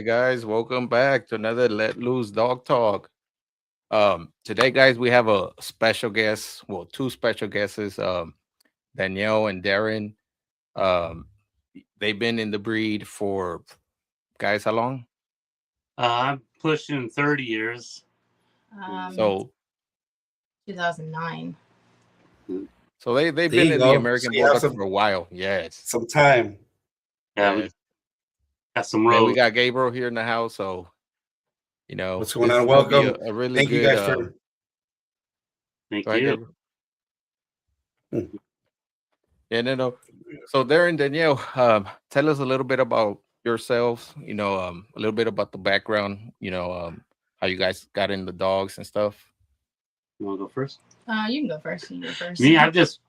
Hey guys, welcome back to another Let Loose Dog Talk. Today, guys, we have a special guest. Well, two special guests. Danielle and Darren. Um, they've been in the breed for guys how long? I'm pushing 30 years. So 2009. they've There been you in the go. So American you have Bulldog for a while. Yes, some time. Yeah, we yes. got some And we road. got Gabriel here in the house, so What's going this is on? gonna be Welcome. a really Thank you good. guys for. Thank Go ahead, you. Gabriel. Hmm. Yeah, no. So Darren, Danielle, tell us a little bit about yourselves. A little bit about the background. How you guys got into dogs and stuff. You want to go first? You can go first. You go first. Me, I'm just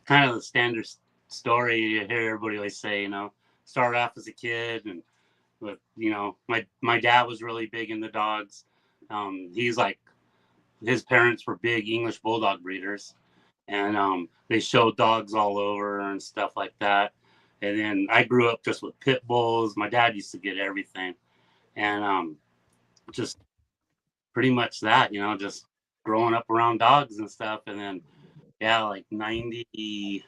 kind of the standard story you hear everybody always say. Started off as a kid, and with my dad was really big into dogs. He's like his parents were big English Bulldog breeders, and they showed dogs all over and stuff like that. And then I grew up just with pit bulls. My dad used to get everything, and just pretty much that, just growing up around dogs and stuff. And then, yeah, like late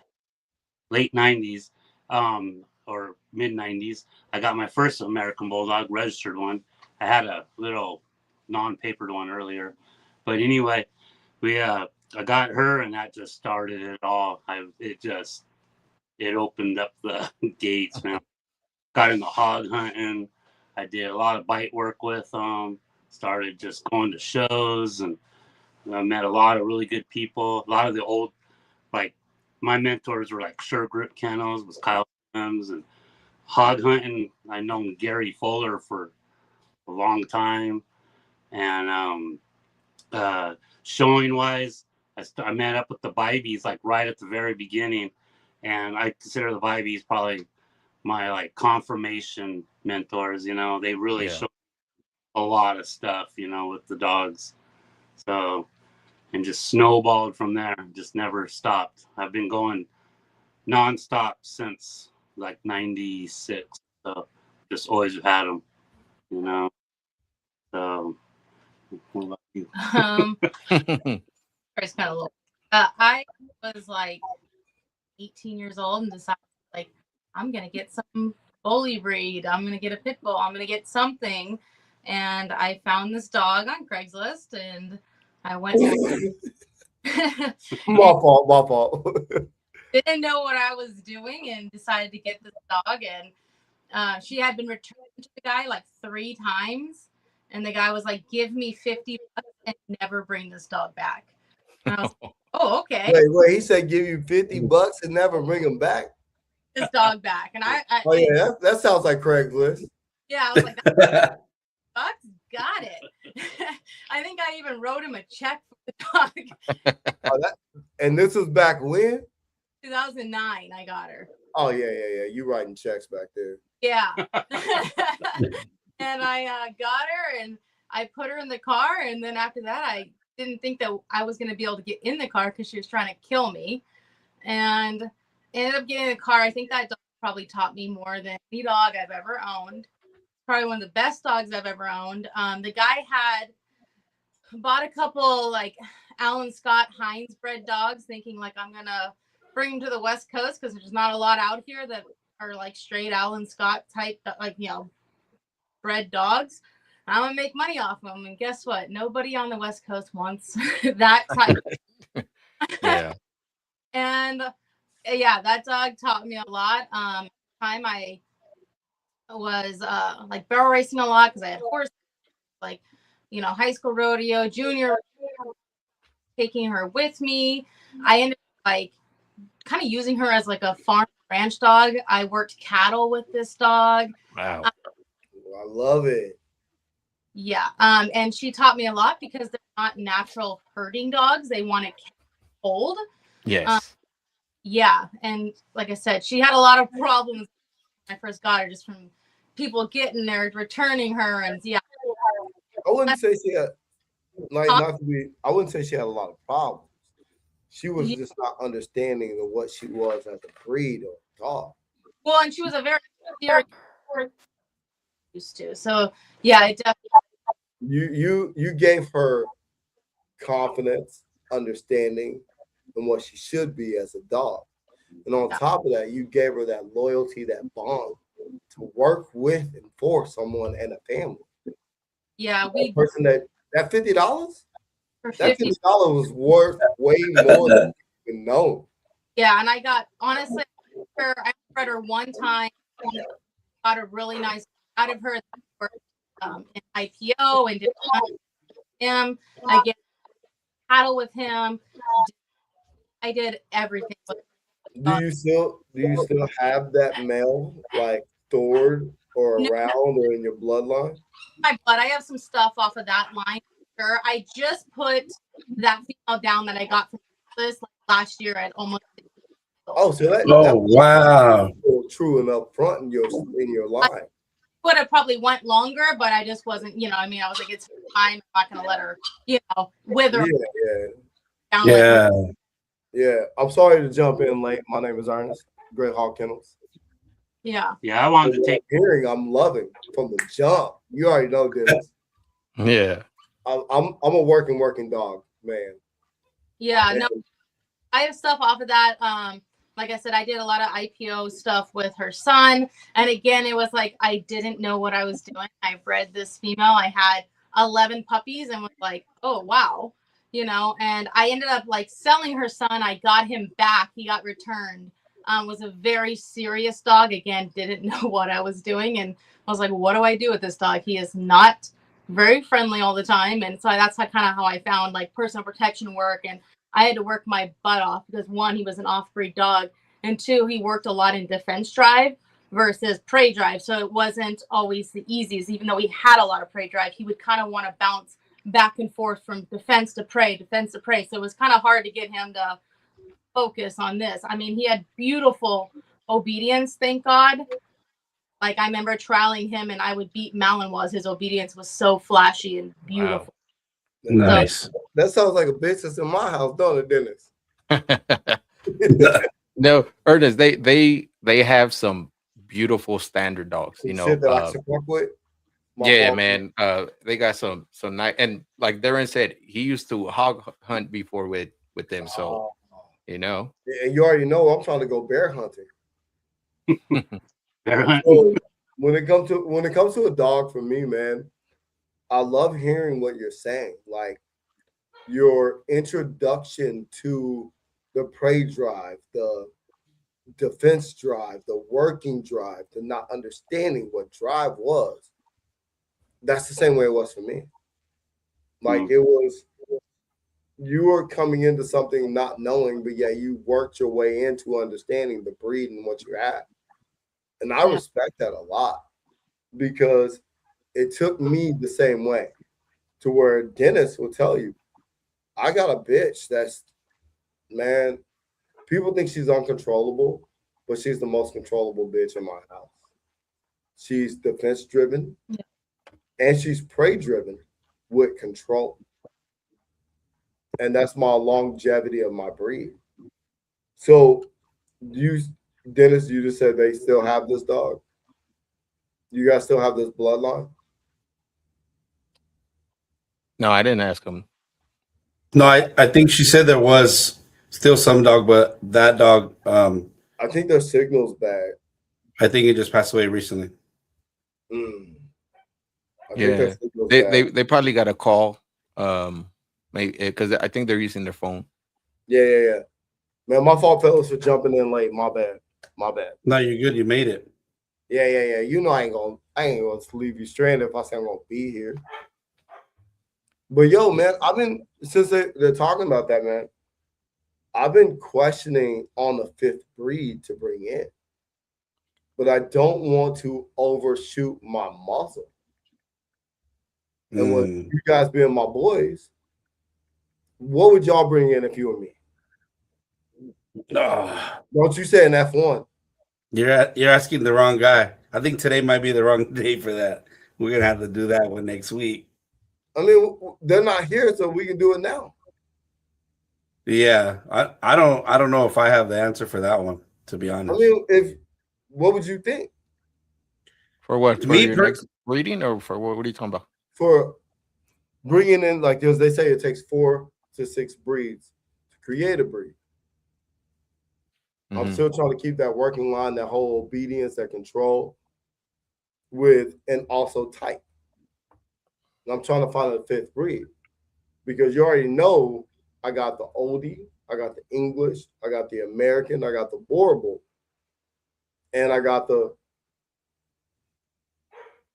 90s, or mid 90s, I got my first American Bulldog, registered one. I had a little non-papered one earlier. But anyway, I got her, and that just started it all. It opened up the gates, man. Got into hog hunting. I did a lot of bite work with them. Started just going to shows, and I met a lot of really good people. A lot of the old, like, my mentors were like Sure Grip Kennels, was Kyle Sims, and hog hunting. I known Gary Fuller for a long time, and showing wise, I met up with the Bibies like right at the very beginning, and I consider the Bibies probably my like confirmation mentors. They really Yeah. showed a lot of stuff, with the dogs. So, and just snowballed from there. Just never stopped. I've been going nonstop since like '96. So, just always had them, you know. So, what about you? First, kind of little. I was like 18 years old and decided, like, I'm gonna get some bully breed. I'm gonna get a pit bull. I'm gonna get something. And I found this dog on Craigslist, and I went. My fault. Didn't know what I was doing, and decided to get this dog. And she had been returned to the guy like 3 times, and the guy was like, "Give me $50 and never bring this dog back." And I was like, "Oh, okay." Wait. He said give you $50 and never bring him back. This dog back, and I Oh yeah, that sounds like Craigslist. yeah, I was like, "That bucks, got it." I think I even wrote him a check for the dog. And this was back when? 2009, I got her. Oh yeah. You writing checks back there. Yeah. And I got her, and I put her in the car, and then after that, I didn't think that I was going to be able to get in the car because she was trying to kill me, and ended up getting in the car. I think that dog probably taught me more than any dog I've ever owned. Probably one of the best dogs I've ever owned. The guy had bought a couple like Alan Scott Heinz bred dogs, thinking like I'm gonna bring them to the West Coast because there's not a lot out here that are like straight Alan Scott type, like bred dogs. I'm gonna make money off them, and guess what? Nobody on the West Coast wants that type. Yeah. And yeah, that dog taught me a lot. Time I was like barrel racing a lot because I had horses, like high school rodeo, junior, taking her with me. I ended up like kind of using her as like a farm ranch dog. I worked cattle with this dog. Wow. I love it. Yeah. And she taught me a lot because they're not natural herding dogs. They want it cold. Yes. Yeah. And like I said, she had a lot of problems when I first got her, just from people getting there, returning her. And yeah. I wouldn't say she had I wouldn't say she had a lot of problems. She was just not understanding of what she was as a breed or dog. Well, and she was a very used to. So yeah, it definitely. You gave her confidence, understanding, and what she should be as a dog. And on top of that, you gave her that loyalty, that bond to work with and for someone and a family. Yeah, that person that $50, that $50 was worth way more than you even know. Yeah, and I got honestly, I read her one time, got a really nice out of her in IPO and did him. I get paddle with him. I did everything with him. Do you still have that male like stored or around or in your bloodline? My blood. I have some stuff off of that line. Sure. I just put that female down that I got from this last year at almost. Oh, so that wow, true and up front in your line. Would have probably went longer, but I just wasn't. I mean, I was like, it's time. I'm not gonna let her, wither. Yeah. I'm sorry to jump in late. My name is Ernest, Great Hawk Kennels. Yeah. Yeah, I wanted to take hearing. I'm loving from the jump. You already know this. Yeah. I'm a working dog, man. Yeah, no, I have stuff off of that. Like I said, I did a lot of IPO stuff with her son. And again, it was like I didn't know what I was doing. I bred this female. I had 11 puppies and was like, oh wow. And I ended up like selling her son. I got him back. He got returned. Was a very serious dog. Again, didn't know what I was doing. And I was like, what do I do with this dog? He is not very friendly all the time. And so that's kind of how I found like personal protection work. And I had to work my butt off because one, he was an off-breed dog. And two, he worked a lot in defense drive versus prey drive. So it wasn't always the easiest. Even though he had a lot of prey drive, he would kind of want to bounce back and forth from defense to prey. So it was kind of hard to get him to focus on this. I mean, he had beautiful obedience, thank God. Like I remember trialing him and I would beat Malinois. His obedience was so flashy and beautiful. Wow. Nice. So, that sounds like a bitch that's in my house, don't it, Dennis? No, Ernest, they have some beautiful standard dogs. Shit that I should work with. Yeah, man. They got some nice, and like Darren said, he used to hog hunt before with them. So Yeah, and you already know I'm trying to go bear hunting. So when it comes to a dog, for me, man, I love hearing what you're saying. Like your introduction to the prey drive, the defense drive, the working drive, the not understanding what drive was. That's the same way it was for me. Like it was, you were coming into something not knowing, but yeah, you worked your way into understanding the breed and what you had. And I respect that a lot because it took me the same way to where Dennis will tell you, I got a bitch that's, man, people think she's uncontrollable, but she's the most controllable bitch in my house. She's defense driven and she's prey driven with control. And that's my longevity of my breed. So Dennis, you just said they still have this dog. You guys still have this bloodline? No, I didn't ask him. No, I think she said there was still some dog, but that dog, I think their signal's bad. I think it just passed away recently. Yeah, they probably got a call, maybe because I think they're using their phone. Yeah. Man, my fault, fellas, for jumping in late. My bad. No, you're good. You made it. Yeah. You know I ain't gonna leave you stranded if I say I'm gonna be here. But yo, man, I've been since they're talking about that, man. I've been questioning on the fifth breed to bring in, but I don't want to overshoot my muzzle. And with you guys being my boys, what would y'all bring in if you were me? Don't you say an F1? You're asking the wrong guy. I think today might be the wrong day for that. We're gonna have to do that one next week. I mean, they're not here, so we can do it now. Yeah, I don't know if I have the answer for that one, to be honest. I mean, what would you think? For what? breeding or for what are you talking about? For bringing in, like, as they say, it takes 4 to 6 breeds to create a breed. I'm still trying to keep that working line, that whole obedience, that control, with and also type. And I'm trying to find a 5th breed because you already know I got the oldie, I got the English, I got the American, I got the Boerboel, and I got the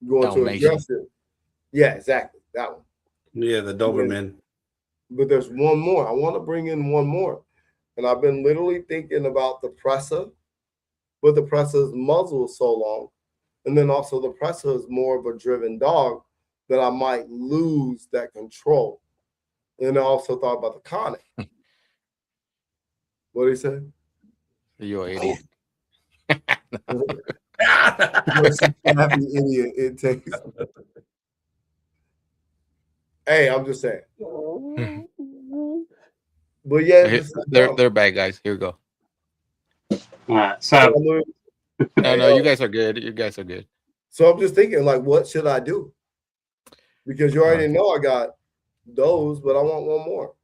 going to aggressive. Yeah, exactly, that one. Yeah, the Doberman. But there's one more. I want to bring in one more. And I've been literally thinking about the presser, but the presser's muzzle is so long. And then also the presser is more of a driven dog that I might lose that control. And I also thought about the conic. What did he say? You're an idiot. Happy idiot it takes. Hey, I'm just saying. But yeah, they're bad guys. Here we go. So no, you guys are good. You guys are good. So I'm just thinking, like, what should I do? Because you already know I got those, but I want one more.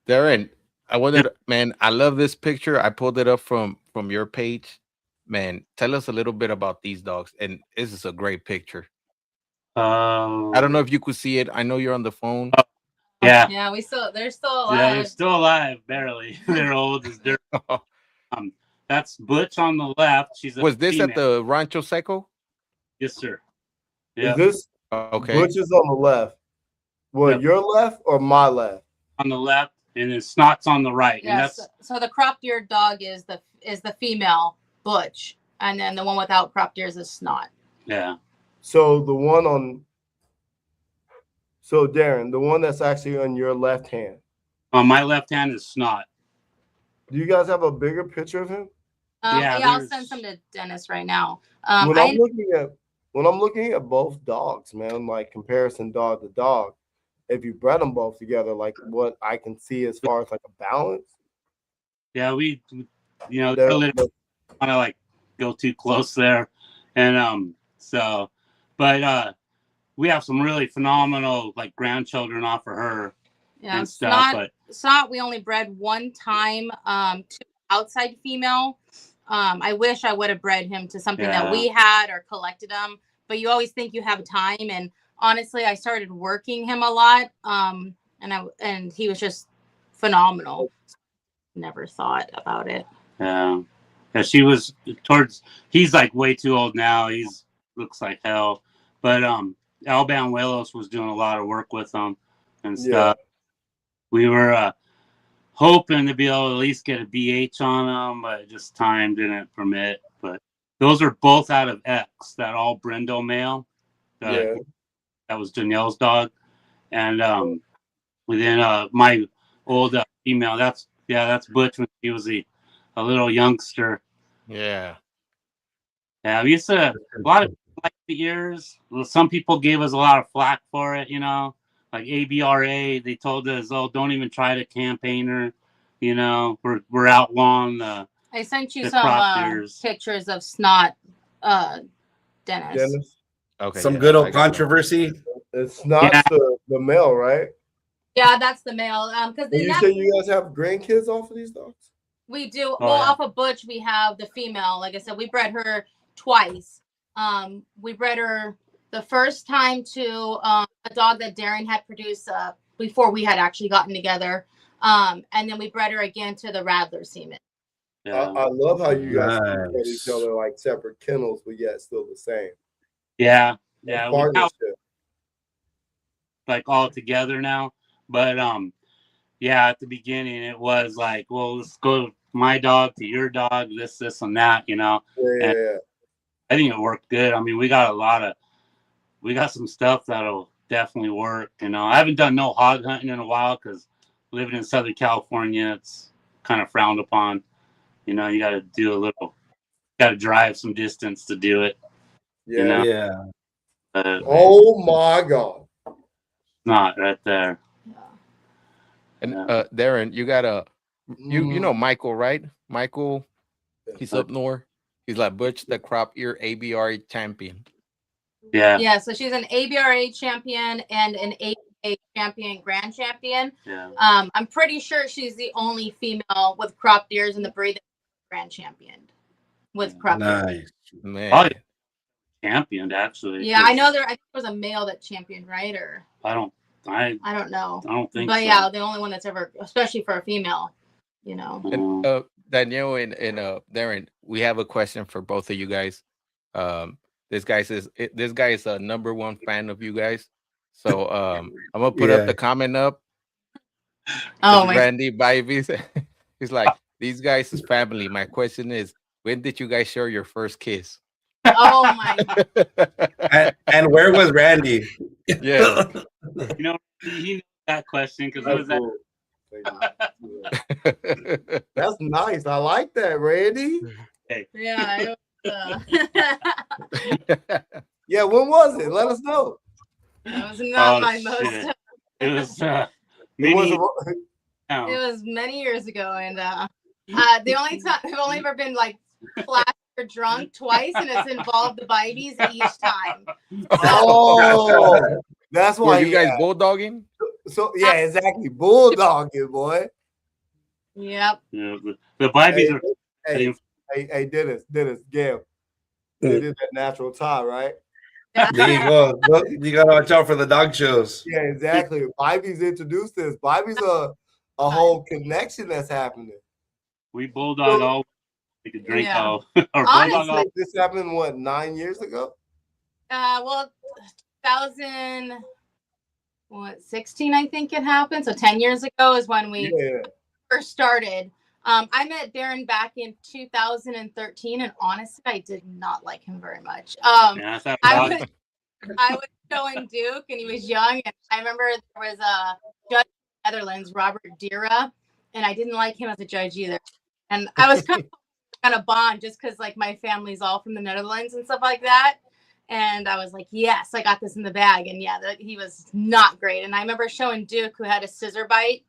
Darren, I wanted, man, I love this picture. I pulled it up from your page. Man, tell us a little bit about these dogs. And this is a great picture. I don't know if you could see it. I know you're on the phone. Yeah. Yeah, they're still alive. Yeah, they're still alive, barely. They're old as dirt. That's Butch on the left. Was this female. At the Rancho Seco? Yes, sir. Yeah. Is this okay? Butch is on the left. Well, your left or my left? On the left, and then Snot's on the right. Yes. And so the cropped ear dog is the female Butch, and then the one without cropped ears is Snot. Yeah. So the one on. So Darren, the one that's actually on your left hand. On my left hand is Snot. Do you guys have a bigger picture of him? Yeah, I'll send some to Dennis right now. When I'm looking at both dogs, man, like comparison dog to dog, if you bred them both together, like what I can see as far as like a balance. Yeah, we don't want to like go too close there, and but we have some really phenomenal like grandchildren off of her. Yeah, and stuff, Snot we only bred one time to outside female. I wish I would have bred him to something that we had or collected them, but you always think you have time. And honestly, I started working him a lot, and he was just phenomenal. Never thought about it. Yeah, she was he's like way too old now. He's looks like hell, but Alban Willis was doing a lot of work with them and stuff. Yeah. We were hoping to be able to at least get a BH on them, but just time didn't permit. But those are both out of X, that all Brindle male. That was Danielle's dog. And within my old female, that's Butch when she was a little youngster. Yeah. Yeah, we used to, a lot of like the ears. Some people gave us a lot of flack for it, like ABRA. They told us, "Oh, don't even try to campaign her." We're outlawing the. I sent you some pictures of Snot, Dennis. Okay. Some good old controversy. It's not the male, right? Yeah, that's the male. Because you say you guys have grandkids off of these dogs? We do. Off of Butch, we have the female. Like I said, we bred her twice. We bred her the first time to a dog that Darren had produced before we had actually gotten together. And then we bred her again to the Radler semen. Yeah. I love how you guys keep each other like separate kennels, but yet still the same. Yeah. Yeah. Like all together now. But at the beginning it was like, well, let's go my dog to your dog, this and that, Yeah. And I think it worked good. I mean, we got some stuff that'll definitely work. I haven't done no hog hunting in a while because living in Southern California, it's kind of frowned upon. You got to drive some distance to do it. Yeah. Yeah. Oh my God. Not right there. And Darren, you got you know Michael, right? Michael, he's up north. He's like Butch, the crop ear ABR champion. Yeah. Yeah, so she's an ABRA champion and an ABA champion, grand champion. Yeah. I'm pretty sure she's the only female with crop deers in the breed that's grand champion with crop deer. Nice. Man. Probably championed actually. Yeah, I know I think there was a male that championed, right? Or I don't know. I don't think But so. yeah, the only one that's ever, especially for a female, you know. And Danielle and Darren, we have a question for both of you guys. This guy is a number one fan of you guys. So I'm gonna put up the comment up. Oh my Randy Biby, he's like, these guys is family. My question is, when did you guys share your first kiss? Oh my And where was Randy? Yeah. You know, he knew that question because it was that. That's nice. I like that, Randy. yeah. Yeah, when was it? Let us know. That was not my shit. most. It was It many. was It was many years ago, and the only time I've only ever been like flashed or drunk twice, and it's involved the Bibies each time. oh, that's Were why you guys bulldogging? So yeah, exactly. Bulldogging, boy. Yep. Yeah, the Bibies are. Hey, Dennis, Gail. They did that natural tie, right? There you go. Look, you gotta watch out for the dog shows. Yeah, exactly. Bibby's introduced this. Bibby's a whole connection that's happening. We bulldog all. We could drink Yeah. all. Or bulldog Honestly, all. This happened, what, 9 years ago? Well, 2016, I think it happened. So 10 years ago is when we first started. I met Darren back in 2013, and honestly, I did not like him very much. Yeah, that's I was showing Duke, and he was young, and I remember there was a judge in the Netherlands, Robert Dira, and I didn't like him as a judge either. And I was kind of bond just because like my family's all from the Netherlands and stuff like that. And I was like, yes, I got this in the bag. And yeah, he was not great. And I remember showing Duke, who had a scissor bite.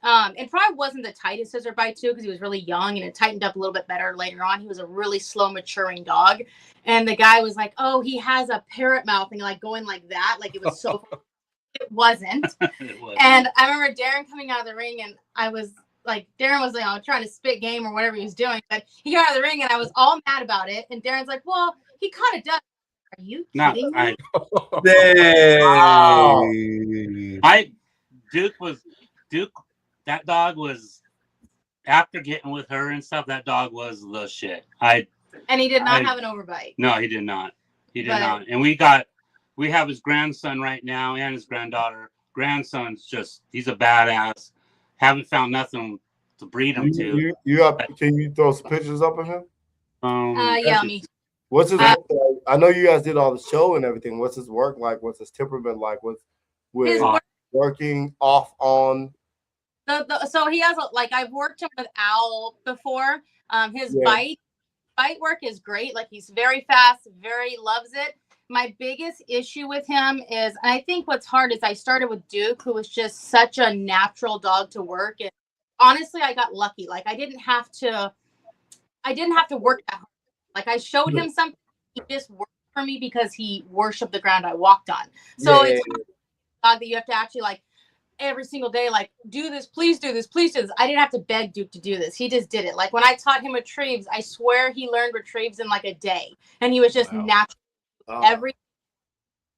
And probably wasn't the tightest scissor bite too, because he was really young, and it tightened up a little bit better later on. He was a really slow maturing dog. And the guy was like, oh, he has a parrot mouth, and like going like that. Like it was so, it wasn't. And I remember Darren coming out of the ring, and I was like, Darren was like, trying to spit game or whatever he was doing. But he got out of the ring, and I was all mad about it. And Darren's like, well, he kind of does. Are you kidding me? Duke, that dog was, after getting with her and stuff, that dog was the shit. And he did not have an overbite. No, he did not. He did not. And we have his grandson right now and his granddaughter. Grandson's just, he's a badass. Haven't found nothing to breed him to. Can you throw some pictures up of him? Yeah, me. What's his? I know you guys did all the show and everything. What's his work like? What's his temperament like? Working off on? So he has I've worked him with Owl before. His bite work is great. Like he's very fast, very loves it. My biggest issue with him is, and I think what's hard is I started with Duke, who was just such a natural dog to work. And honestly, I got lucky. Like I didn't have to work that hard. Like I showed him something, he just worked for me because he worshipped the ground I walked on. So it's a dog that you have to actually like every single day, like do this, please do this, please do this. I didn't have to beg Duke to do this. He just did it. Like when I taught him retrieves, I swear he learned retrieves in like a day, and he was just natural.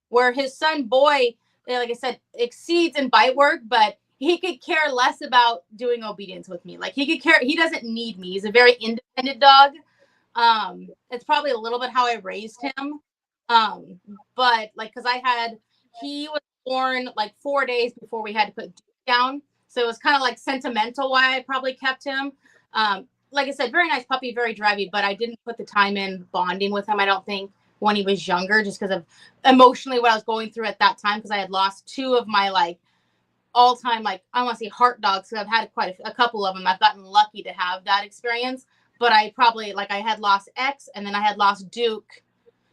Where his son Boy, like I said, exceeds in bite work, but he could care less about doing obedience with me. Like he doesn't need me. He's a very independent dog. It's probably a little bit how I raised him. But like, cause he was born like 4 days before we had to put Duke down. So it was kind of like sentimental why I probably kept him. Like I said, very nice puppy, very drivey, but I didn't put the time in bonding with him, I don't think, when he was younger, just because of emotionally what I was going through at that time. Cause I had lost two of my like all time, like I want to say heart dogs. Cause I've had quite a couple of them. I've gotten lucky to have that experience. But I probably, like I had lost X, and then I had lost Duke.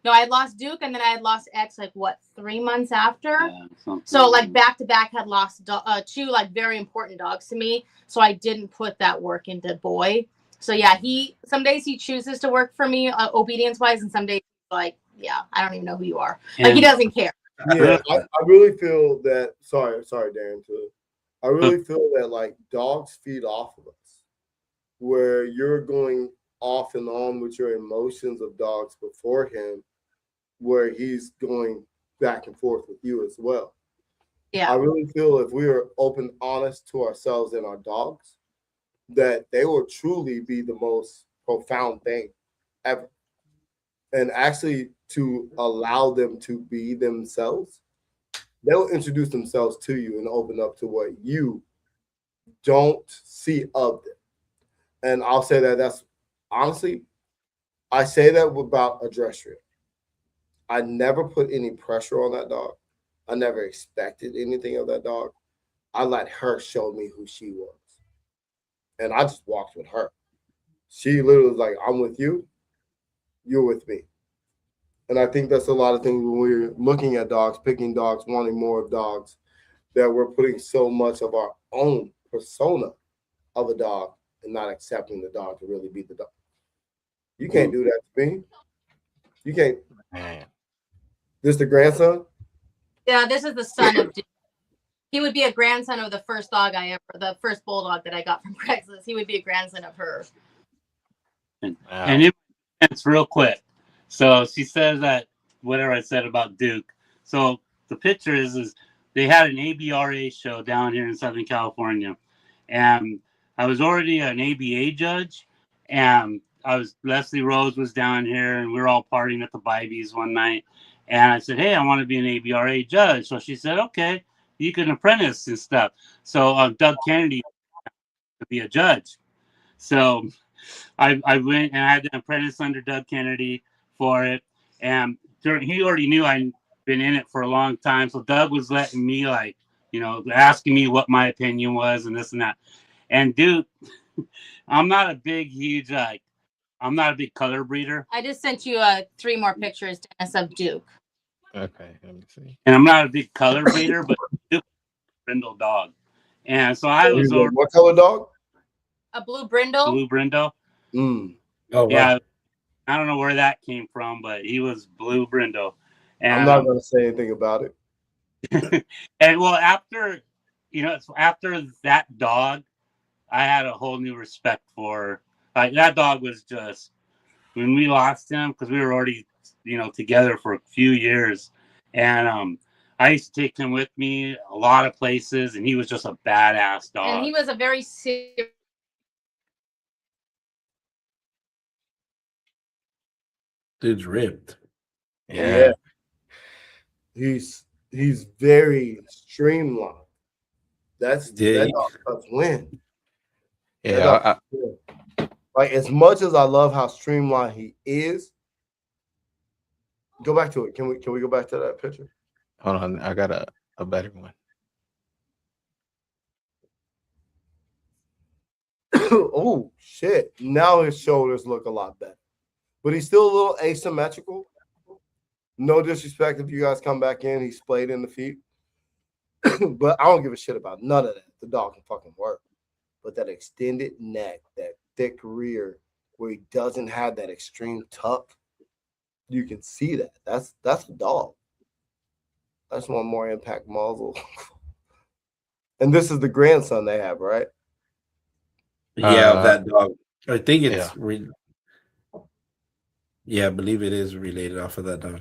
No, I had lost Duke, and then I had lost X, like, 3 months after? Yeah, so, like, back-to-back had lost two, like, very important dogs to me. So I didn't put that work into Boy. So, yeah, some days he chooses to work for me obedience-wise, and some days, like, yeah, I don't even know who you are. And Like he doesn't care. Yeah, I really feel that. Sorry, Darren. I really feel that like dogs feed off of us, where you're going off and on with your emotions of dogs before him, where he's going back and forth with you as well. Yeah. I really feel if we are open, honest to ourselves and our dogs, that they will truly be the most profound thing ever. And actually, to allow them to be themselves, they'll introduce themselves to you and open up to what you don't see of them. And I'll say that that's honestly, I say that about Adrestria. I never put any pressure on that dog. I never expected anything of that dog. I let her show me who she was. And I just walked with her. She literally was like, I'm with you, you're with me. And I think that's a lot of things when we're looking at dogs, picking dogs, wanting more of dogs, that we're putting so much of our own persona of a dog and not accepting the dog to really be the dog. You can't do that to me. You can't. Man. This the grandson? Yeah, this is the son of Duke. He would be a grandson of the first dog the first bulldog that I got from Craigslist. He would be a grandson of her. And it's real quick. So she says that whatever I said about Duke. So the picture is they had an ABRA show down here in Southern California, and I was already an ABA judge, and Leslie Rose was down here, and we were all partying at the Bibies one night, and I said, hey, I want to be an ABRA judge. So she said, okay, you can apprentice and stuff. So Doug Kennedy to be a judge. So I went and I had to apprentice under Doug Kennedy for it. And he already knew I'd been in it for a long time. So Doug was letting me asking me what my opinion was and this and that. And dude, I'm not a big color breeder. I just sent you 3 more pictures, Dennis, of Duke. Okay, let me see. And I'm not a big color breeder, but Duke was a brindle dog. And so I was over. What color dog? A blue brindle. Blue brindle. Mm. Oh, wow. Yeah. I don't know where that came from, but he was blue brindle. And I'm not going to say anything about it. And well, after that dog, I had a whole new respect for. Like that dog was just when we lost him because we were already together for a few years, and I used to take him with me a lot of places, and he was just a badass dog. And he was a very serious. Dude's ripped. Yeah. He's very streamlined. That dog does win. Yeah. Like as much as I love how streamlined he is, go back to it. Can we go back to that picture? Hold on, I got a better one. Oh shit! Now his shoulders look a lot better, but he's still a little asymmetrical. No disrespect if you guys come back in, he's splayed in the feet, but I don't give a shit about none of that. The dog can fucking work, but that extended neck, that thick rear, where he doesn't have that extreme tuck, you can see that. That's a dog. That's one more impact muzzle. And this is the grandson they have, right? Yeah, that dog. I think it's yeah, I believe it is related off of that dog.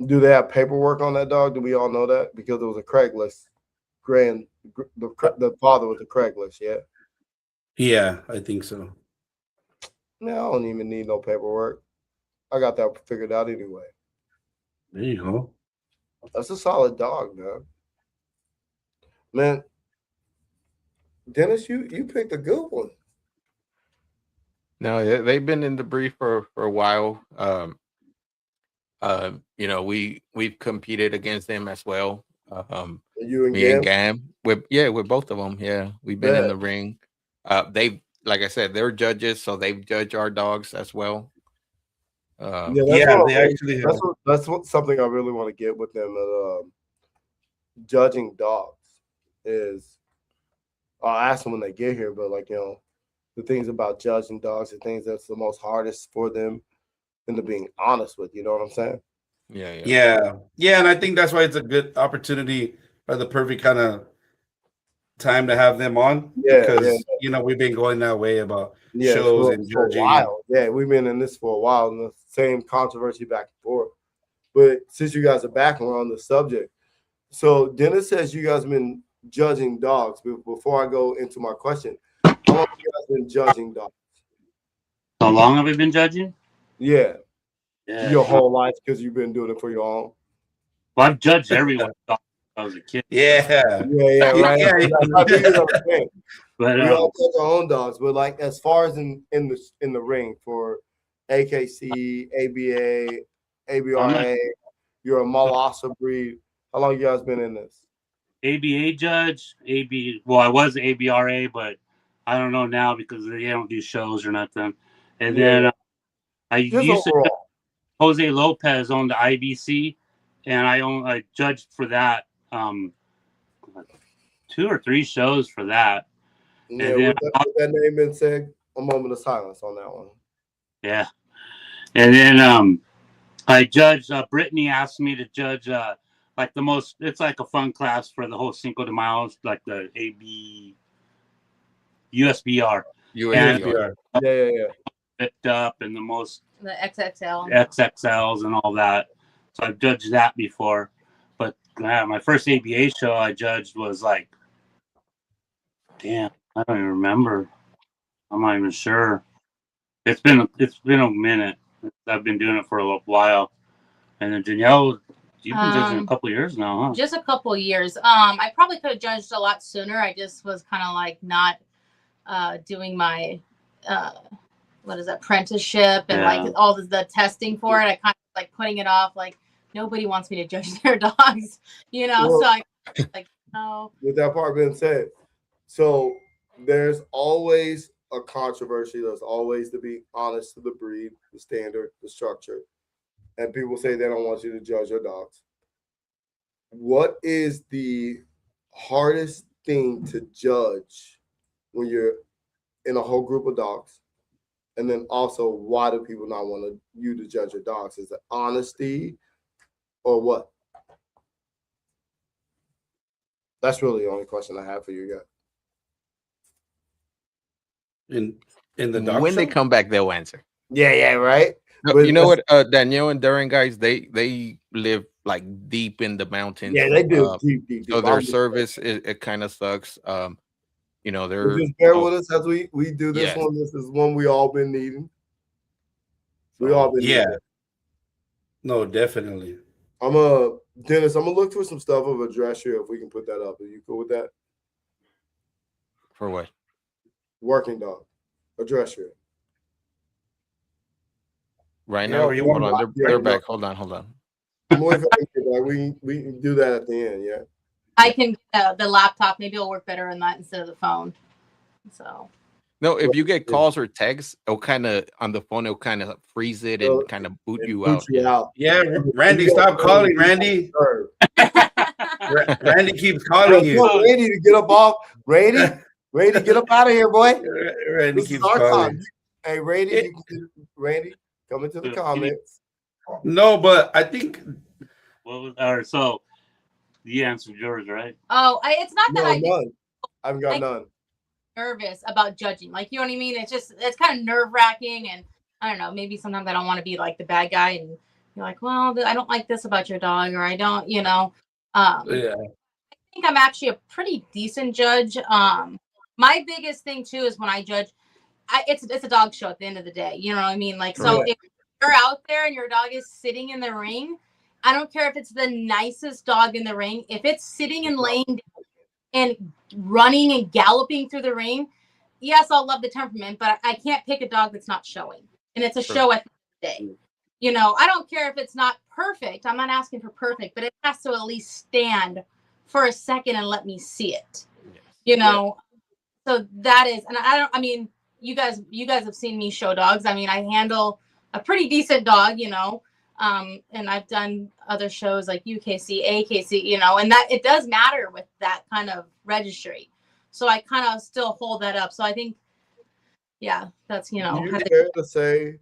Do they have paperwork on that dog? Do we all know that? Because it was a Craigslist. The father was a Craigslist, yeah? Yeah, I think so. Man, I don't even need no paperwork. I got that figured out anyway. There you go. That's a solid dog, man. Man, Dennis, you picked a good one. No, they've been in the breed for a while. We've competed against them as well. You and me Gam? and Gam, with both of them. Yeah, we've been in the ring. They, like I said, they're judges, so they've judged our dogs as well. That's something I really want to get with them. Judging dogs is, I'll ask them when they get here, but the things about judging dogs, the things that's the most hardest for them, and to being honest with, you know what I'm saying? Yeah, and I think that's why it's a good opportunity or the perfect kind of time to have them on because we've been going that way about shows and for a judging. while. Yeah, we've been in this for a while, and the same controversy back and forth. But since you guys are back on the subject, so Dennis says you guys have been judging dogs. But before I go into my question, how long have you guys been judging dogs? How long have I been judging? Yeah. Your whole life because you've been doing it for your own. Well, I've judged everyone since I was a kid. Right. But we all judge our own dogs. But like as far as in the ring for AKC, ABA, ABRA, you're a Malasa breed. How long you guys been in this? ABA judge, well, I was ABRA, but I don't know now because they don't do shows or nothing. And then I used to Jose Lopez owned the IBC, and I judged for that 2 or 3 shows for that. Yeah, and then, with that name been said, a moment of silence on that one. Yeah, and then I judged. Brittany asked me to judge like the most. It's like a fun class for the whole Cinco de Mayo, like the USBR. USBR. Yeah. Picked up and the XXL. XXLs and all that. So I've judged that before. But my first ABA show I judged was like, damn, I don't even remember. I'm not even sure. It's been a minute. I've been doing it for a while. And then Danielle, you've been judging a couple of years now, huh? Just a couple of years. I probably could have judged a lot sooner. I just was kind of like not doing my apprenticeship and like all the testing for it. I kind of like putting it off. Like nobody wants me to judge their dogs, Well, so I like no. With that part being said, so there's always a controversy. There's always to be honest to the breed, the standard, the structure. And people say they don't want you to judge your dogs. What is the hardest thing to judge when you're in a whole group of dogs? And then also, why do people not want you to judge your dogs? Is it honesty or what? That's really the only question I have for you guys. In the dog when show? They come back, they'll answer. Yeah, right. No, you know what, Danielle and Darren, guys, they live like deep in the mountains. Yeah, they do deep. So their service it kind of sucks. They're just bear with us as we do this one. This is one we all been needing. We all been needing. No, definitely. Dennis, I'm gonna look for some stuff of a dress here if we can put that up. Are you cool with that? For what? Working dog, a dress shirt. Right now, hold on. They're back. Hold on. I'm waiting for we can do that at the end. Yeah. I can the laptop. Maybe it'll work better on that instead of the phone. So. No, if you get calls or texts, it'll kind of on the phone. It'll kind of freeze it and kind of boot you out. Yeah, Randy, stop calling, Randy. Randy keeps calling you. Randy to get up off. Randy, get up out of here, boy. Randy keeps calling. Hey, Randy, come into the comments. No, but I think. So you answered yours, right? Oh, it's not that I've got none. Nervous about judging, like, you know what I mean? It's kind of nerve-wracking, and I don't know, maybe sometimes I don't want to be like the bad guy and you're like, well, I don't like this about your dog, or I don't, I think I'm actually a pretty decent judge. My biggest thing too is when I judge, it's a dog show at the end of the day, you know what I mean? Like, so if you're out there and your dog is sitting in the ring, I don't care if it's the nicest dog in the ring, if it's sitting and laying down and running and galloping through the ring, yes, I'll love the temperament, but I can't pick a dog that's not showing. And it's a show at the end of the day. I don't care if it's not perfect. I'm not asking for perfect, but it has to at least stand for a second and let me see it. So that is, and you guys have seen me show dogs. I mean, I handle a pretty decent dog, and I've done other shows like UKC, AKC, and that it does matter with that kind of registry. So I kind of still hold that up. So I think, that's, Do you care to say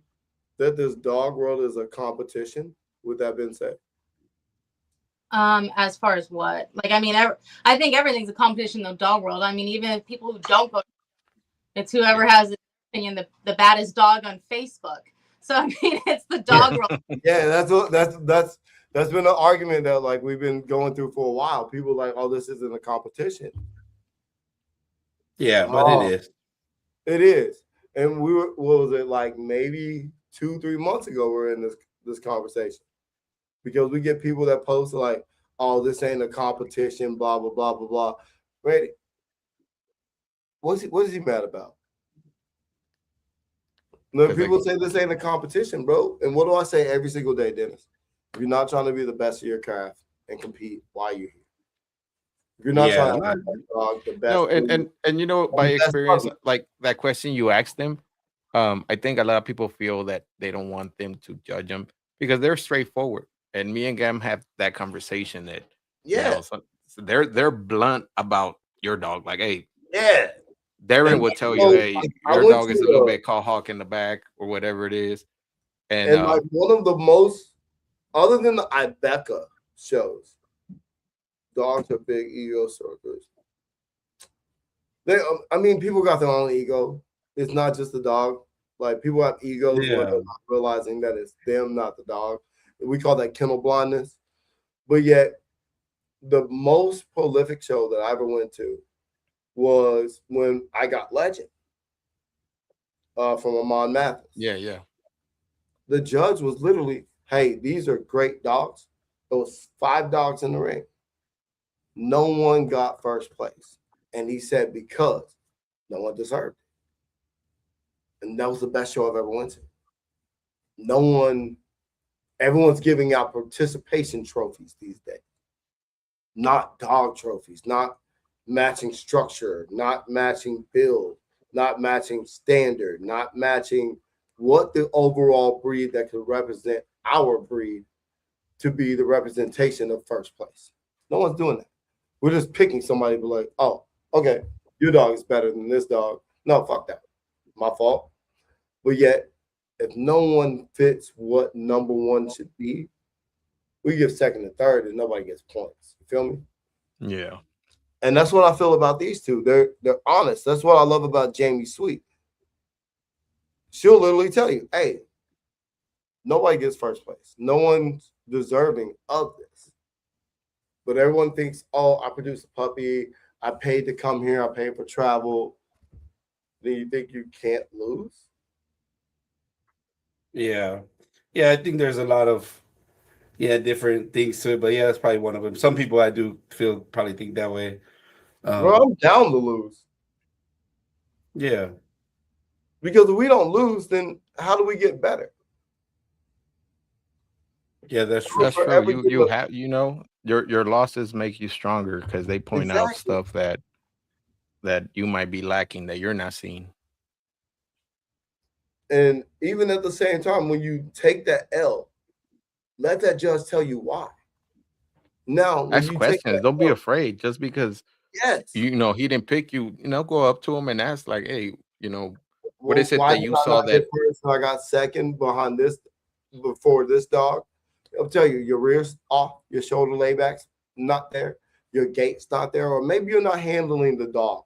that this dog world is a competition? with that being said? As far as what? Like, I mean, I think everything's a competition in the dog world. I mean, even people who don't go, it's whoever has the opinion, the baddest dog on Facebook. So I mean, it's the dog world. Yeah, that's been an argument that like we've been going through for a while. People like, oh, this isn't a competition. Yeah, but it is. It is. And we were, what was it, like maybe 2-3 months ago we were in this conversation. Because we get people that post like, oh, this ain't a competition, blah, blah, blah, blah, blah. Ready? What is he mad about? No, people say this ain't a competition, bro. And what do I say every single day, Dennis? If you're not trying to be the best of your craft and compete, why are you here? If you're not trying to be the best. No, and you know, by experience, like that question you asked them, I think a lot of people feel that they don't want them to judge them because they're straightforward. And me and Gam have that conversation that you know, so they're blunt about your dog. Like, hey, Darren would tell you, hey, your dog is a little bit call hawk in the back or whatever it is. And like one of the most, other than the Ibeca shows, dogs are big ego circles. I mean, people got their own ego. It's not just the dog. Like people have egos where they're not realizing that it's them, not the dog. We call that kennel blindness. But yet, the most prolific show that I ever went to was when I got Legend from Amon Mathis. Yeah. The judge was literally, hey, these are great dogs. There was 5 dogs in the ring. No one got first place. And he said because no one deserved it. And that was the best show I've ever went to. Everyone's giving out participation trophies these days. Not dog trophies, not matching structure, not matching build, not matching standard, not matching what the overall breed that could represent our breed to be the representation of first place. No one's doing that. We're just picking somebody to be like, oh, okay, your dog is better than this dog. No, fuck that. My fault. But yet, if no one fits what number one should be, we give second and third and nobody gets points. You feel me? Yeah. And that's what I feel about these two. They're honest. That's what I love about Jamie Sweet. She'll literally tell you, hey, nobody gets first place. No one's deserving of this. But everyone thinks, oh, I produced a puppy. I paid to come here. I paid for travel. Then you think you can't lose? Yeah. I think there's a lot of different things to it, but that's probably one of them. Some people I do probably think that way. Bro, I'm down to lose. Yeah. Because if we don't lose, then how do we get better? Yeah, that's true. That's true. You have, you know, your losses make you stronger because they point out stuff that you might be lacking that you're not seeing. And even at the same time, when you take that L, let that judge tell you why. Now, ask questions. Don't be afraid. Just because you know he didn't pick you, you know, go up to him and ask, like, hey, you know, what is it that you saw that I got second behind this before this dog? I'll tell you, your rear's off, your shoulder laybacks not there, your gait's not there, or maybe you're not handling the dog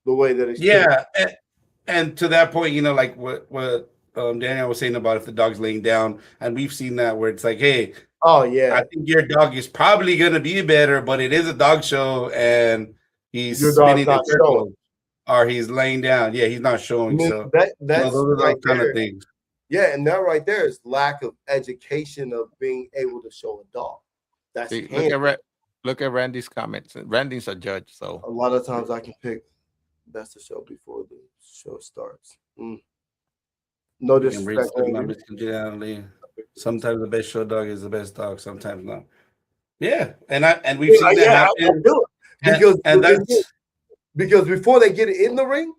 the way that it's and to that point, you know, like what Daniel was saying about if the dog's laying down, and we've seen that where it's like, hey, I think your dog is probably gonna be better, but it is a dog show, and he's spinning in circles, or he's laying down. Yeah, he's not showing. So that's those are those kind of things. Yeah, and that right there is lack of education of being able to show a dog. That's look at Randy's comments. Randy's a judge, so a lot of times I can pick best of show before the show starts. No disrespect. Sometimes the best show dog is the best dog. Sometimes not. Yeah, and we've seen that happen. Because before they get in the ring,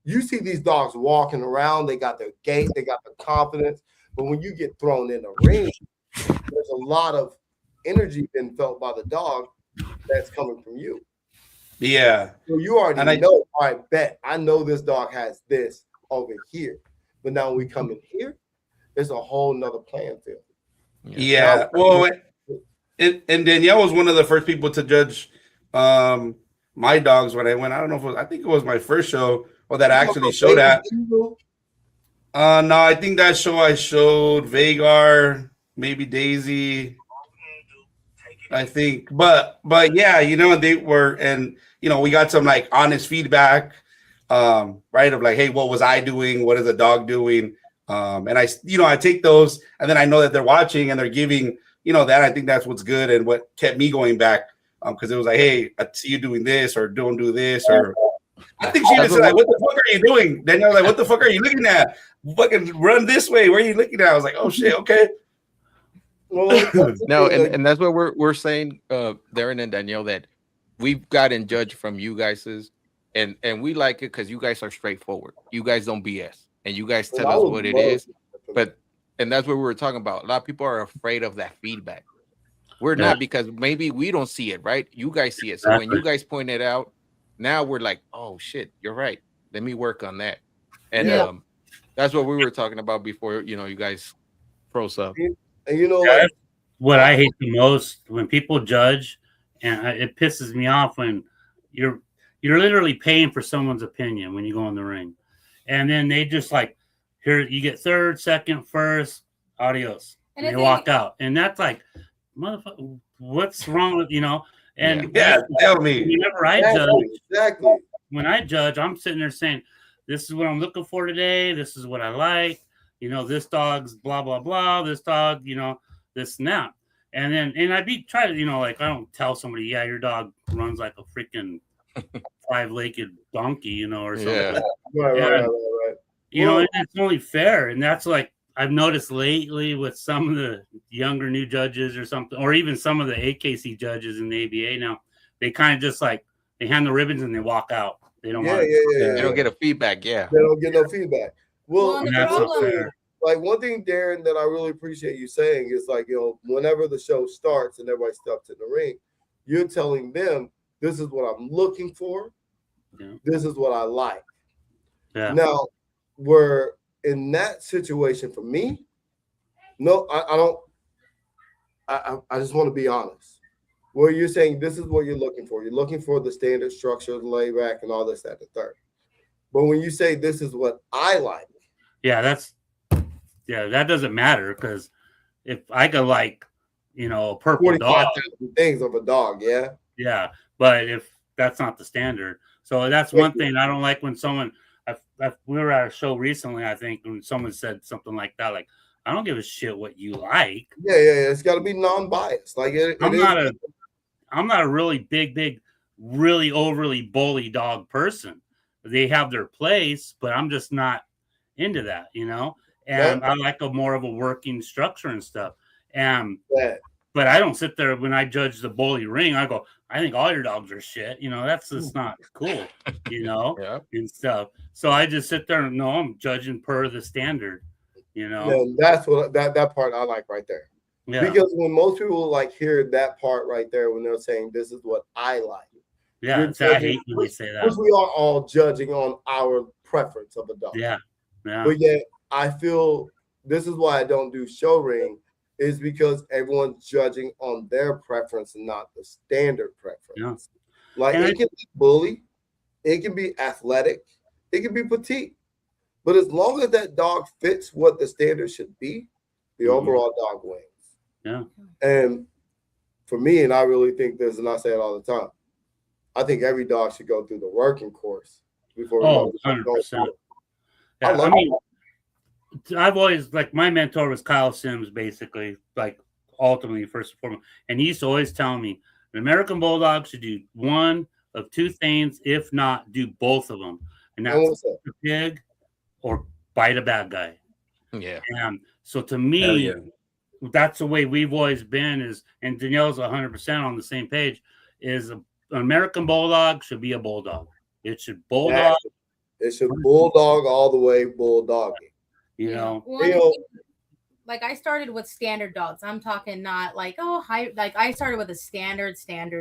you see these dogs walking around. They got their gait. They got their confidence. But when you get thrown in the ring, there's a lot of energy being felt by the dog that's coming from you. Yeah. So you already know, all right, bet. I know this dog has this over here. But now when we come in here, there's a whole nother playing field. Yeah. Well, and Danielle was one of the first people to judge my dogs when I went. I don't know if I think it was my first show or that I actually showed at. No, I think that show I showed Vagar, maybe Daisy. I think, but yeah, they were, and we got some like honest feedback, right? Of like, hey, what was I doing? What is the dog doing? And I take those, and then I know that they're watching and they're giving, that. I think that's what's good and what kept me going back, because it was like, hey, I see you doing this, or don't do this, or I think she even said like, what the fuck are you doing? Then you're like, what the fuck are you looking at? Fucking run this way. Where are you looking at? I was like, oh shit, okay. No, and that's what we're saying, Darren and Danielle, that we've gotten judged from you guys, and we like it because you guys are straightforward. You guys don't BS, and you guys tell us what it is. And that's what we were talking about. A lot of people are afraid of that feedback. We're not, because maybe we don't see it, right? You guys see it. So when you guys point it out, now we're like, oh shit, you're right. Let me work on that. And that's what we were talking about before, you guys froze up. And what I hate the most, when people judge, and it pisses me off when you're literally paying for someone's opinion when you go in the ring, and then they just like, here you get third, second, first, adios, and they walk out, and that's like, motherfucker, what's wrong with And tell me. Whenever I judge, exactly. When I judge, I'm sitting there saying, this is what I'm looking for today. This is what I like. This dog's blah, blah, blah. This dog, this and that. And then, try to, like, I don't tell somebody, yeah, your dog runs like a freaking 5-legged donkey, or something. Yeah. Right. And it's only fair. And that's like, I've noticed lately with some of the younger new judges or something, or even some of the AKC judges in the ABA now, they kind of just like, they hand the ribbons and they walk out. They don't They don't get a feedback. They don't get no feedback. Well, the problem, like one thing, Darren, that I really appreciate you saying is like, whenever the show starts and everybody steps in the ring, you're telling them, this is what I'm looking for. Yeah. This is what I like. Yeah. Now, we're in that situation for me. No, I don't. I just want to be honest. Where you're saying this is what you're looking for. You're looking for the standard structure, the layback, and all this, that, the third. But when you say this is what I like, that doesn't matter, because if I could like, a purple dog, things of a dog, yeah. But if that's not the standard, so that's one thing I don't like when someone. We were at a show recently, I think, when someone said something like that, like, I don't give a shit what you like. Yeah. It's got to be non-biased. Like I'm not a really big, really overly bully dog person. They have their place, but I'm just not into that, And I like more of a working structure and stuff. But I don't sit there when I judge the bully ring. I go, I think all your dogs are shit. That's just not cool, and stuff. So I just sit there and I'm judging per the standard, And that's what that part I like right there. Yeah. Because when most people like hear that part right there, when they're saying this is what I like. Yeah, I hate when they say that. Because we are all judging on our preference of a dog. Yeah. But yet I feel this is why I don't do show ring, is because everyone's judging on their preference and not the standard preference. Yeah. Like it can be bully, it can be athletic, it can be petite. But as long as that dog fits what the standard should be, the overall dog wins. Yeah. And for me, and I really think this, and I say it all the time, I think every dog should go through the working course before. 100%. Yeah, I've always, like, my mentor was Kyle Sims, basically, like, ultimately, first and foremost. And he used to always tell me, an American Bulldog should do one of two things, if not do both of them. And that's a pig or bite a bad guy. Yeah. And so to me, that's the way we've always been, and Danielle's 100% on the same page, is an American Bulldog should be a Bulldog. It should bulldog. It should bulldog all the way, bulldogging. Like I started with standard dogs. I'm talking not like, like I started with a standard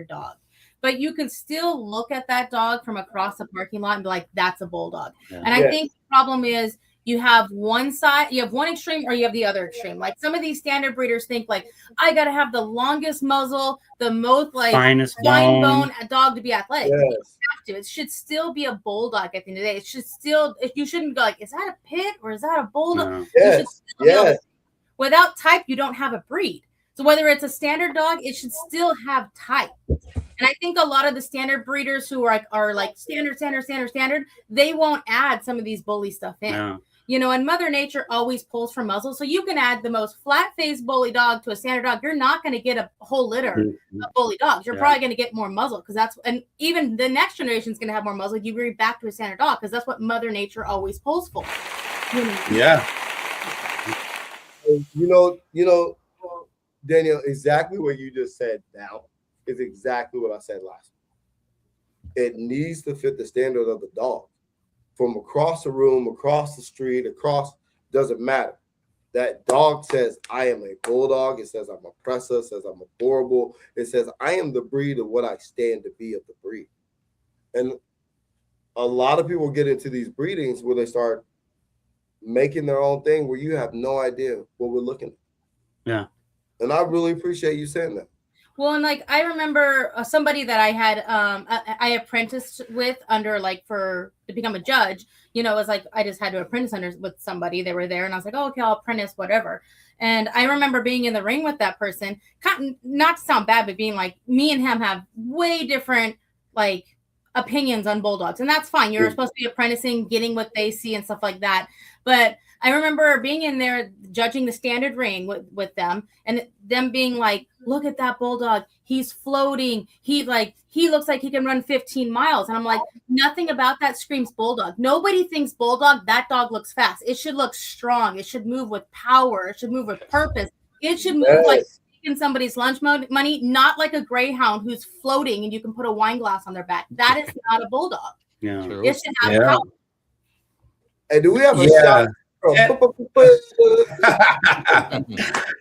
dog. But you can still look at that dog from across the parking lot and be like, that's a bulldog. Yeah. And I think the problem is You have one side, you have one extreme, or you have the other extreme. Like some of these standard breeders think like, I gotta have the longest muzzle, the most like finest fine bone dog to be athletic. Yes. You have to. It should still be a bulldog at the end of the day. It should still, if you shouldn't go like, is that a pit or is that a bulldog? No. You should Yes. still be able Yes. to- without type, you don't have a breed. So whether it's a standard dog, it should still have type. And I think a lot of the standard breeders who are like standard, they won't add some of these bully stuff in. No. You know, and Mother Nature always pulls from muzzle. So you can add the most flat-faced bully dog to a standard dog. You're not going to get a whole litter of bully dogs. You're probably going to get more muzzle because that's, and even the next generation is going to have more muzzle. You bring back to a standard dog because that's what Mother Nature always pulls for. Yeah. You know, Daniel, exactly what you just said now is exactly what I said last week. It needs to fit the standard of the dog. From across the room, across the street, doesn't matter. That dog says, I am a bulldog. It says I'm a presser. It says I'm a boreable. It says I am the breed of what I stand to be of the breed. And a lot of people get into these breedings where they start making their own thing where you have no idea what we're looking at. Yeah. And I really appreciate you saying that. Well, and like I remember somebody that I had I apprenticed with under like to become a judge. You know, it was like I just had to apprentice under with somebody. They were there, and I was like, oh, okay, I'll apprentice, whatever. And I remember being in the ring with that person. Not to sound bad, but being like, me and him have way different like opinions on bulldogs, and that's fine. You're supposed to be apprenticing, getting what they see and stuff like that. But I remember being in there judging the standard ring with them, and them being like, look at that bulldog. He's floating. He looks like he can run 15 miles. And I'm like, nothing about that screams bulldog. Nobody thinks bulldog. That dog looks fast. It should look strong. It should move with power. It should move with purpose. It should move like taking somebody's lunch money, not like a greyhound who's floating and you can put a wine glass on their back. That is not a bulldog. Yeah. It should have power. Hey, do we have a shot?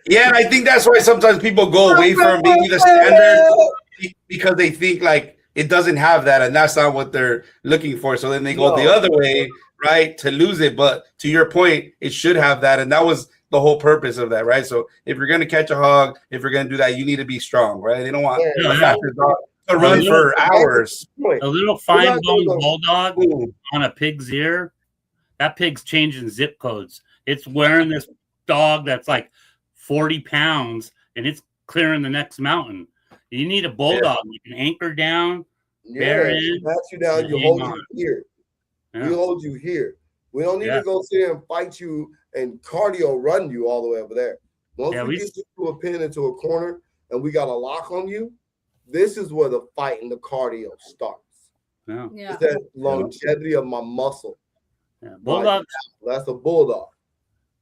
Yeah, and I think that's why sometimes people go away from maybe the standard because they think like it doesn't have that, and that's not what they're looking for. So then they go the other way, right, to lose it. But to your point, it should have that, and that was the whole purpose of that, right? So if you're gonna catch a hog, if you're gonna do that, you need to be strong, right? They don't want a faster dog to run for hours. A little fine bone bulldog on a pig's ear. That pig's changing zip codes. It's wearing this dog that's like 40 pounds and it's clearing the next mountain. You need a bulldog. You can anchor down, bear in. Pat you down, you hold you here. Yeah. We hold you here. We don't need to go sit here and fight you and cardio run you all the way over there. Once we get you to a pin into a corner and we got a lock on you, this is where the fight and the cardio starts. Yeah. It's that longevity of my muscle. Yeah. Bulldog. That's a bulldog.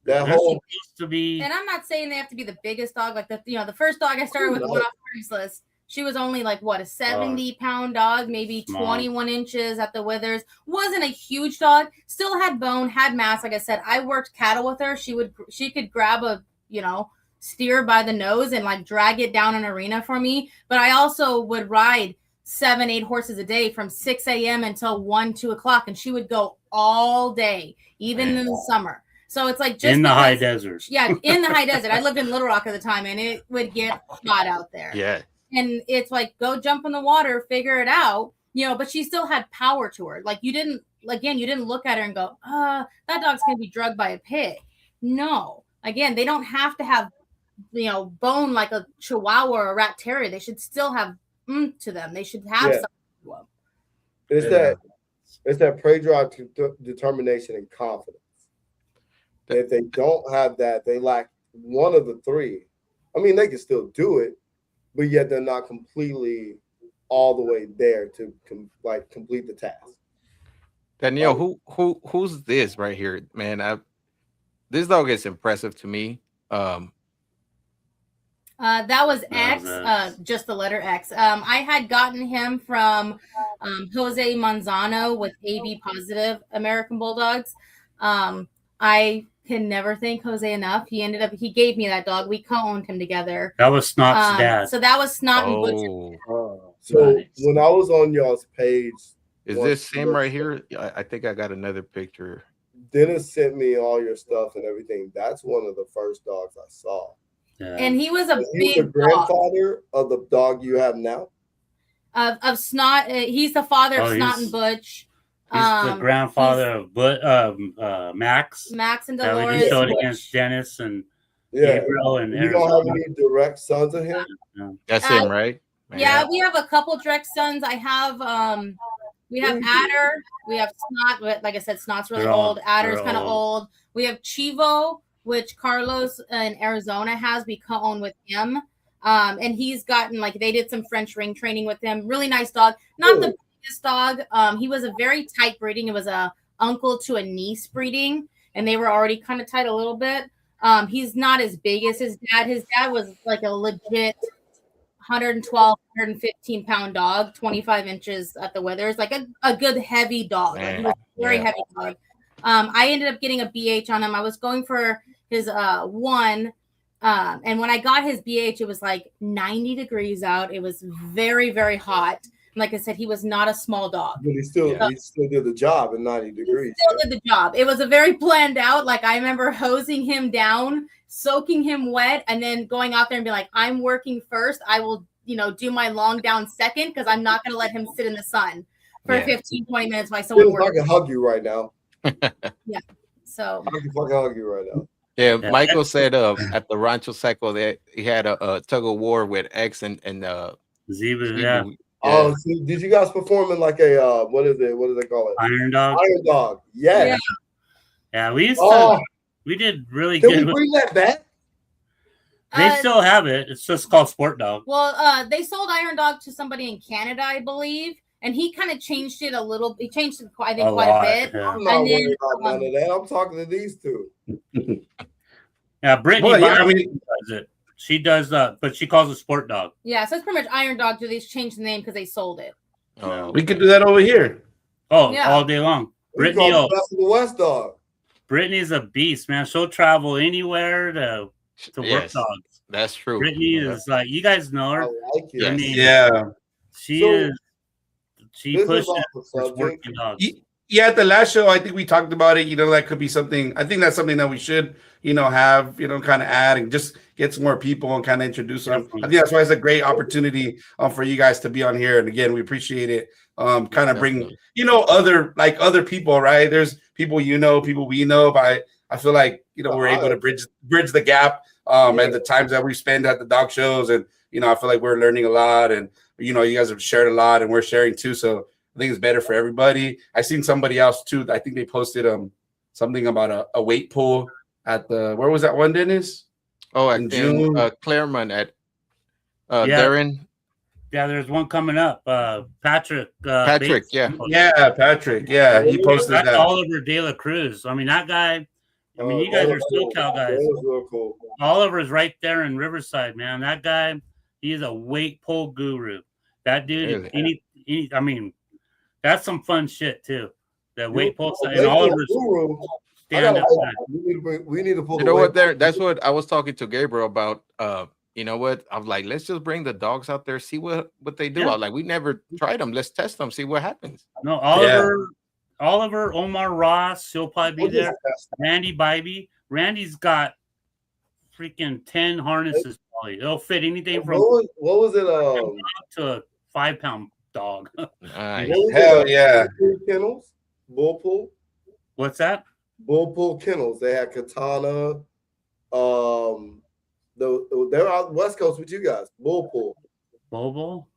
That whole supposed to be. And I'm not saying they have to be the biggest dog. Like the first dog I started with went off Craigslist. She was only like what, a 70-pound dog, maybe 21 inches at the withers. Wasn't a huge dog. Still had bone, had mass. Like I said, I worked cattle with her. She could grab a steer by the nose and like drag it down an arena for me. But I also would ride 7-8 horses a day from 6 a.m. until 1-2 o'clock, and she would go all day, even in the summer. So it's like just in the high desert. Yeah, in the high desert. I lived in Little Rock at the time, and it would get hot out there. Yeah. And it's like, go jump in the water, figure it out, but she still had power to her. Like you didn't look at her and go, that dog's going to be drugged by a pig. No. Again, they don't have to have, bone like a Chihuahua or a Rat Terrier. They should still have to them. They should have something to them. It's that prey drive, determination, and confidence. If they don't have that, they lack one of the three. I mean, they can still do it, but yet they're not completely all the way there to complete the task. Danielle, who's this right here, man? This dog is impressive to me. That was X, just the letter X. I had gotten him from Jose Manzano with AB positive American Bulldogs. I can never thank Jose enough. He gave me that dog. We co-owned him together. That was Snot's dad. So that was Snot and Butcher. So when I was on y'all's page, is this him right here? I think I got another picture. Dennis sent me all your stuff and everything. That's one of the first dogs I saw. Yeah. And he was a He's big the grandfather of the dog you have now. Of Snot. He's the father of Snot and Butch. He's the grandfather of Max. Max and that Dolores. we just showed against Dennis and Gabriel and you don't have any direct sons of him? No. That's him, right? Yeah, we have a couple direct sons. I have we have Adder, we have Snot, but like I said, Snot's really old. Adder's kind of old. We have Chivo, which Carlos in Arizona has. We co-own with him. And he's gotten they did some French ring training with him. Really nice dog. Not the biggest dog. He was a very tight breeding. It was a uncle to a niece breeding, and they were already kind of tight a little bit. He's not as big as his dad. His dad was like a legit 112, 115 pound dog, 25 inches at the withers, like a good heavy dog. Like he was a very heavy dog. I ended up getting a BH on him. I was going for his one. And when I got his BH, it was like 90 degrees out. It was very, very hot. And like I said, he was not a small dog. But he still did the job at 90 degrees. He still did the job. It was a very planned out. Like I remember hosing him down, soaking him wet, and then going out there and be like, I'm working first. I will, do my long down second because I'm not going to let him sit in the sun for 15, 20 minutes while someone works. I can hug you right now. Yeah. So I can fucking hug you right now. Yeah, Michael said at the Rancho Seco that he had a tug of war with X and Ziva. Yeah. Oh, so did you guys perform in like a what is it? What do they call it? Iron Dog. Iron Dog. Yes. Yeah, we used to. We did really good. Can we bring that back? They still have it. It's just called Sport Dog. Well, they sold Iron Dog to somebody in Canada, I believe. And he kind of changed it a little. He changed it, I think, quite a bit. Yeah. I'm not worried about none of that. I'm talking to these two. Yeah, Brittany. Does it. She does, but she calls it Sport Dog. Yeah, so it's pretty much Iron Dog. They just changed the name because they sold it. Oh, we could do that over here. Oh, yeah. All day long. Brittany, the best of the West Dog. Brittany's a beast, man. She'll travel anywhere to work dogs. That's true. Brittany is like, you guys know her. I like it. I mean, she pushes working dogs. Yeah, at the last show, I think we talked about it. That could be something. I think that's something that we should, have, kind of add and just get some more people and kind of introduce them. I think that's why it's a great opportunity for you guys to be on here. And again, we appreciate it. Kind of bring, other people, right? There's people people we know, but I feel like we're able to bridge the gap at the times that we spend at the dog shows, and I feel like we're learning a lot, and you guys have shared a lot, and we're sharing too. So I think it's better for everybody. I seen somebody else too. I think they posted something about a weight pull at the where was that one, Dennis? Oh, in June, Claremont at Darren. Yeah, there's one coming up. Patrick. Patrick, Patrick. Yeah, he posted that. Oliver De La Cruz. I mean, that guy. I mean, you guys are SoCal guys. Real cool. Oliver's right there in Riverside, man. That guy, he's a weight pull guru. That dude, I mean, that's some fun shit too. The weight pull and Oliver's stand up. We need to pull. You know what? That's what I was talking to Gabriel about. You know what? I'm like, let's just bring the dogs out there, see what they do. I'm like, we never tried them. Let's test them, see what happens. No, Oliver, Omar Ross, he'll probably be there. Randy Bybee. Randy's got freaking 10 harnesses. Probably it'll fit anything from what was it? To a 5-pound dog. Nice. Hell yeah! Kennels, bull pull. What's that? Bull pull kennels. They had Katana. They're out West Coast with you guys. Bull pull. Bull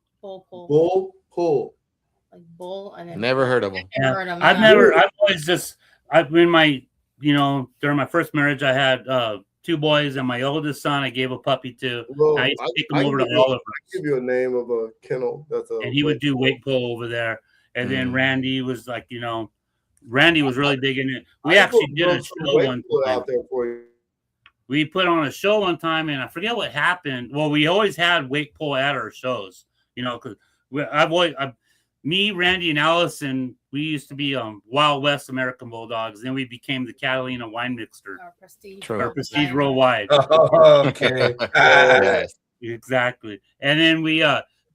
pull. Like bull. And never heard of them. Yeah. I've always just, during my first marriage, I had 2 boys, and my oldest son, I gave a puppy to. Well, I used to take him over to Oliver. I give you a name of a kennel. And he would do weight pull over there. And then Randy was like, Randy was really big in it. We actually did a show one time. Out there for you. We put on a show one time, and I forget what happened. Well, we always had weight pull at our shows, because me, Randy, and Allison, we used to be Wild West American Bulldogs. Then we became the Catalina Wine Mixer. Our Prestige Worldwide. Oh, okay. Yes, exactly. And then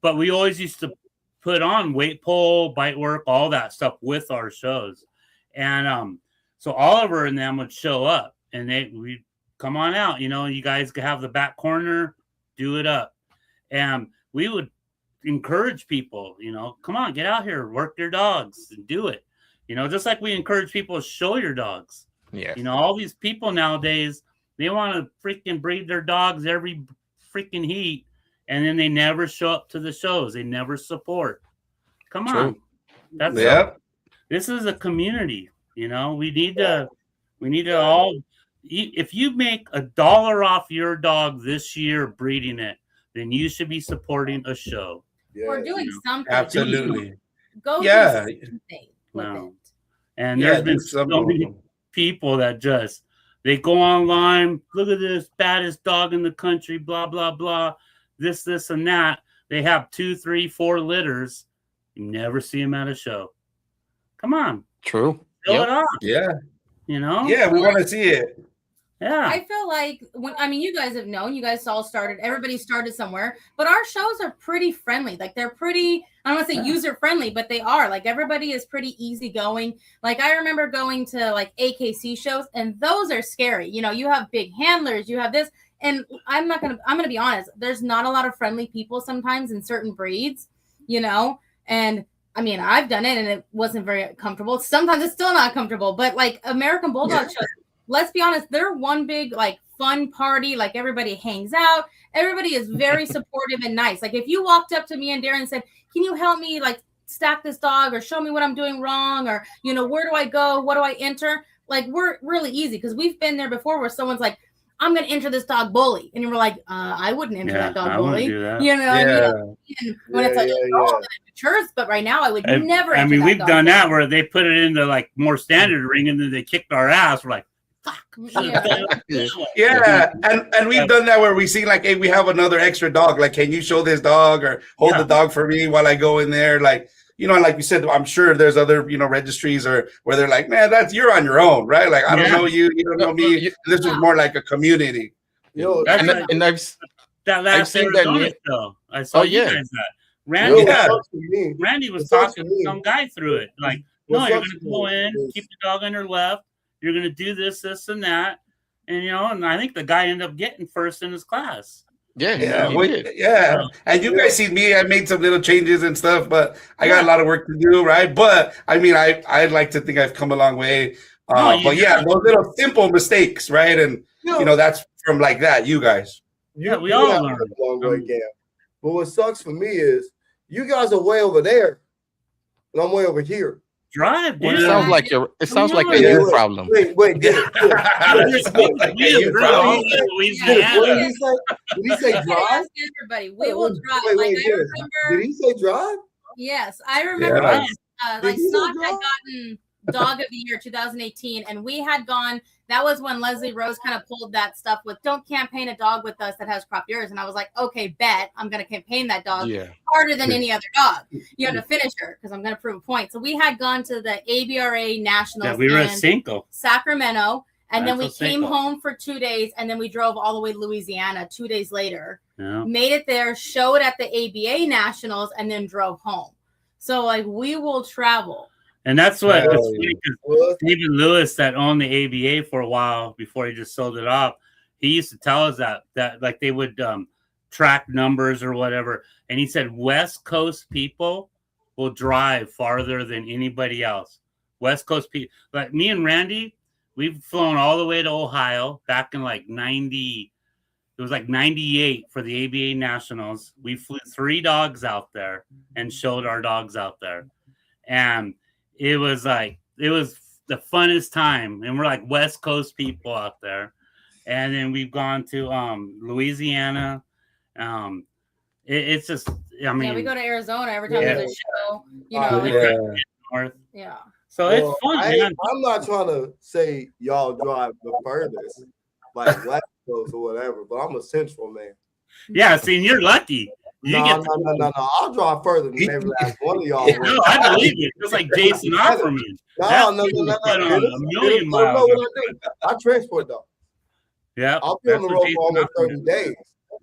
but we always used to put on weight pull, bite work, all that stuff with our shows. And So Oliver and them would show up, and we come on out. You guys could have the back corner, do it up, and we would encourage people. Come on, get out here, work your dogs, and do it. Just like we encourage people to show your dogs. Yeah. All these people nowadays, they want to freaking breed their dogs every freaking heat, and then they never show up to the shows. They never support. Come on. This is a community. We need to all. If you make $1 off your dog this year breeding it, then you should be supporting a show. Or doing something. Absolutely. Go do something with it. And there's been so many people that they go online, look at this baddest dog in the country, blah, blah, blah, this, and that. They have 2, 3, 4 litters. You never see them at a show. Come on. True. Fill it off. Yeah. Yeah, we want to see it. Yeah. I feel like you guys have known, you guys all started, everybody started somewhere, but our shows are pretty friendly. Like they're pretty, I don't want to say user friendly, but they are. Like everybody is pretty easygoing. Like I remember going to like AKC shows, and those are scary. You have big handlers, you have this, and I'm going to be honest, there's not a lot of friendly people sometimes in certain breeds, and I mean, I've done it and it wasn't very comfortable. Sometimes it's still not comfortable, but like American Bulldog shows, let's be honest, they're one big like fun party. Like everybody hangs out. Everybody is very supportive and nice. Like if you walked up to me and Darren and said, "Can you help me like stack this dog or show me what I'm doing wrong? Or, where do I go? What do I enter?" Like we're really easy because we've been there before where someone's like, "I'm going to enter this dog Bully." And we're like, I wouldn't enter that dog Bully. And when it's like, it matures, but right now I would never enter that we've dog done that where they put it into like more standard ring and then they kicked our ass. We're like, fuck. Yeah. And we've done that where we see like, hey, we have another extra dog. Like, can you show this dog or hold the dog for me while I go in there? Like, like you said, I'm sure there's other, registries or where they're like, man, you're on your own, right? Like, I don't know you, you don't know me. This is more like a community. And I've seen that show. I saw you guys that. Randy was talking to some guy through it. Like, no, you're going to go in, keep the dog on your left. You're going to do this, and that. And, and I think the guy ended up getting first in his class. Yeah. And you guys see me, I made some little changes and stuff, but I got a lot of work to do, right? But I mean, I'd like to think I've come a long way. But those little simple mistakes, right? And that's from like that, you guys. We all learn. A long way, Cam. But what sucks for me is you guys are way over there, and I'm way over here. Drive, dude. Well, it sounds like a you problem. Wait, get it. Did he say drive? Everybody, we will drive. Did he say drive? Yes, I remember. Like Snock had gotten Dog of the Year 2018, and we had gone. That was when Leslie Rose kind of pulled that stuff with "Don't campaign a dog with us that has crop ears," and I was like, "Okay, bet I'm going to campaign that dog harder than any other dog, to finish her because I'm going to prove a point." So we had gone to the ABRA Nationals. Yeah, we were at Cinco, Sacramento, and then we came home for 2 days, and then we drove all the way to Louisiana 2 days later. Yeah. Made it there, showed at the ABA Nationals, and then drove home. So like we will travel. And that's what Stephen Lewis, that owned the ABA for a while before he just sold it off, he used to tell us that like they would track numbers or whatever. And he said West Coast people will drive farther than anybody else. West Coast people, like me and Randy, we've flown all the way to Ohio back in like 90. It was like 98 for the ABA Nationals. We flew 3 dogs out there and showed our dogs out there. And it was the funnest time. And we're like West Coast people out there. And then we've gone to Louisiana. It's just, I mean. Yeah, we go to Arizona every time there's a show. North. Yeah. So it's fun. I'm not trying to say y'all drive the furthest, like West Coast or whatever, but I'm a Central man. Yeah, see, you're lucky. No. I'll drive further than every last one of y'all. No, I believe it. Just like Jason Offerman. No. A million miles. I transport though. Yeah. I'll be on the road for almost 30 days.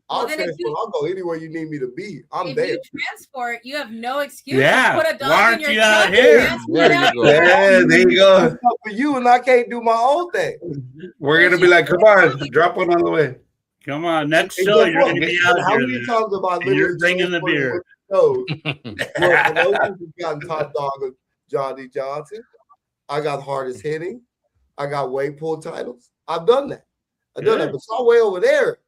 I'll go anywhere you need me to be. I'm there. If you transport, you have no excuse Yeah. to put a Why dog in aren't your you out truck. here? There you go. Yeah, there you go. It's not for you, and I can't do my own thing. We're gonna be like, come on, drop one on the way. Come on, next And show guess you're what? going to be out How here. many then. times have I And literally you're bringing the beer. Well, for those who've gotten top dog of Johnny Johnson, I got hardest hitting. I got weight pull titles. I've done that. I've done that. But it's all way over there.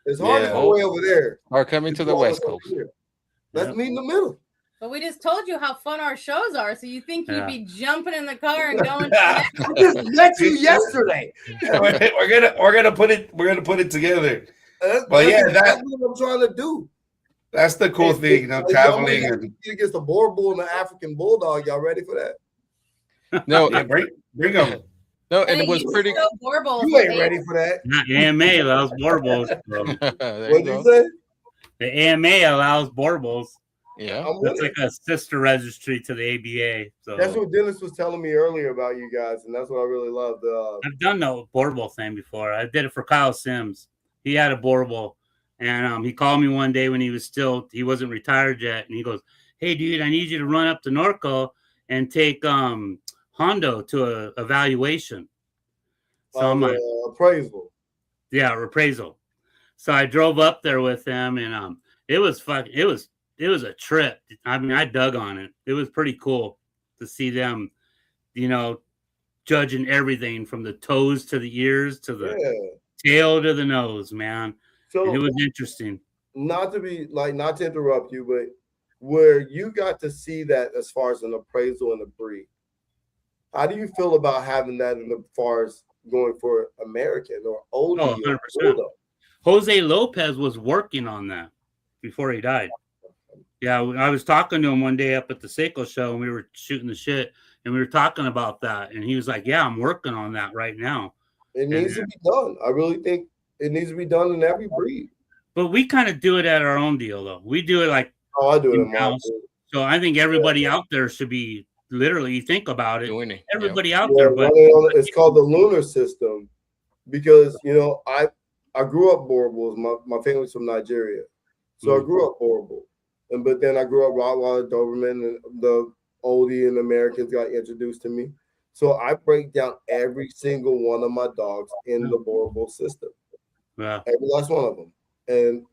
It's hard to go way over there. Or coming to the West Coast. Let's meet in the middle. But we just told you how fun our shows are, so you think you'd be jumping in the car and going. I just met you yesterday. we're gonna put it together. But that's what I'm trying to do. That's the cool thing, traveling and against the boar bull and the African bulldog. Y'all ready for that? No, bring them. No, and it was pretty. You ain't ready for that. Not AMA allows borbos. What did you say? The AMA allows borbos. Yeah, that's like a sister registry to the ABA. So that's what Dennis was telling me earlier about you guys, and that's what I really loved. I've done the borbal thing before. I did it for Kyle Sims. He had a borbal, and he called me one day when he wasn't retired yet, and he goes, "Hey, dude, I need you to run up to Norco and take Hondo to a evaluation." So I'm like, appraisal. Yeah, appraisal. So I drove up there with them, and it was a trip. I mean, I dug on it. It was pretty cool to see them, judging everything from the toes to the ears to the tail to the nose, man. So and it was interesting. Not to interrupt you, but where you got to see that as far as an appraisal and a breed, how do you feel about having that as far as going for American or old? Oh, 100%. Jose Lopez was working on that before he died. Yeah, I was talking to him one day up at the Seiko show, and we were shooting the shit, and we were talking about that, and he was like, "Yeah, I'm working on that right now." It needs to be done. I really think it needs to be done in every breed. But we kind of do it at our own deal, though. We do it like I do it in my house. So I think everybody out there should be literally think about it. Everybody out there, but it's called the lunar system because I grew up Borbals. My family's from Nigeria, so I grew up Borbal. But then I grew up Rottweiler, Doberman, and the oldie and Americans got introduced to me. So I break down every single one of my dogs in the Borbal system. Yeah. Every last one of them. And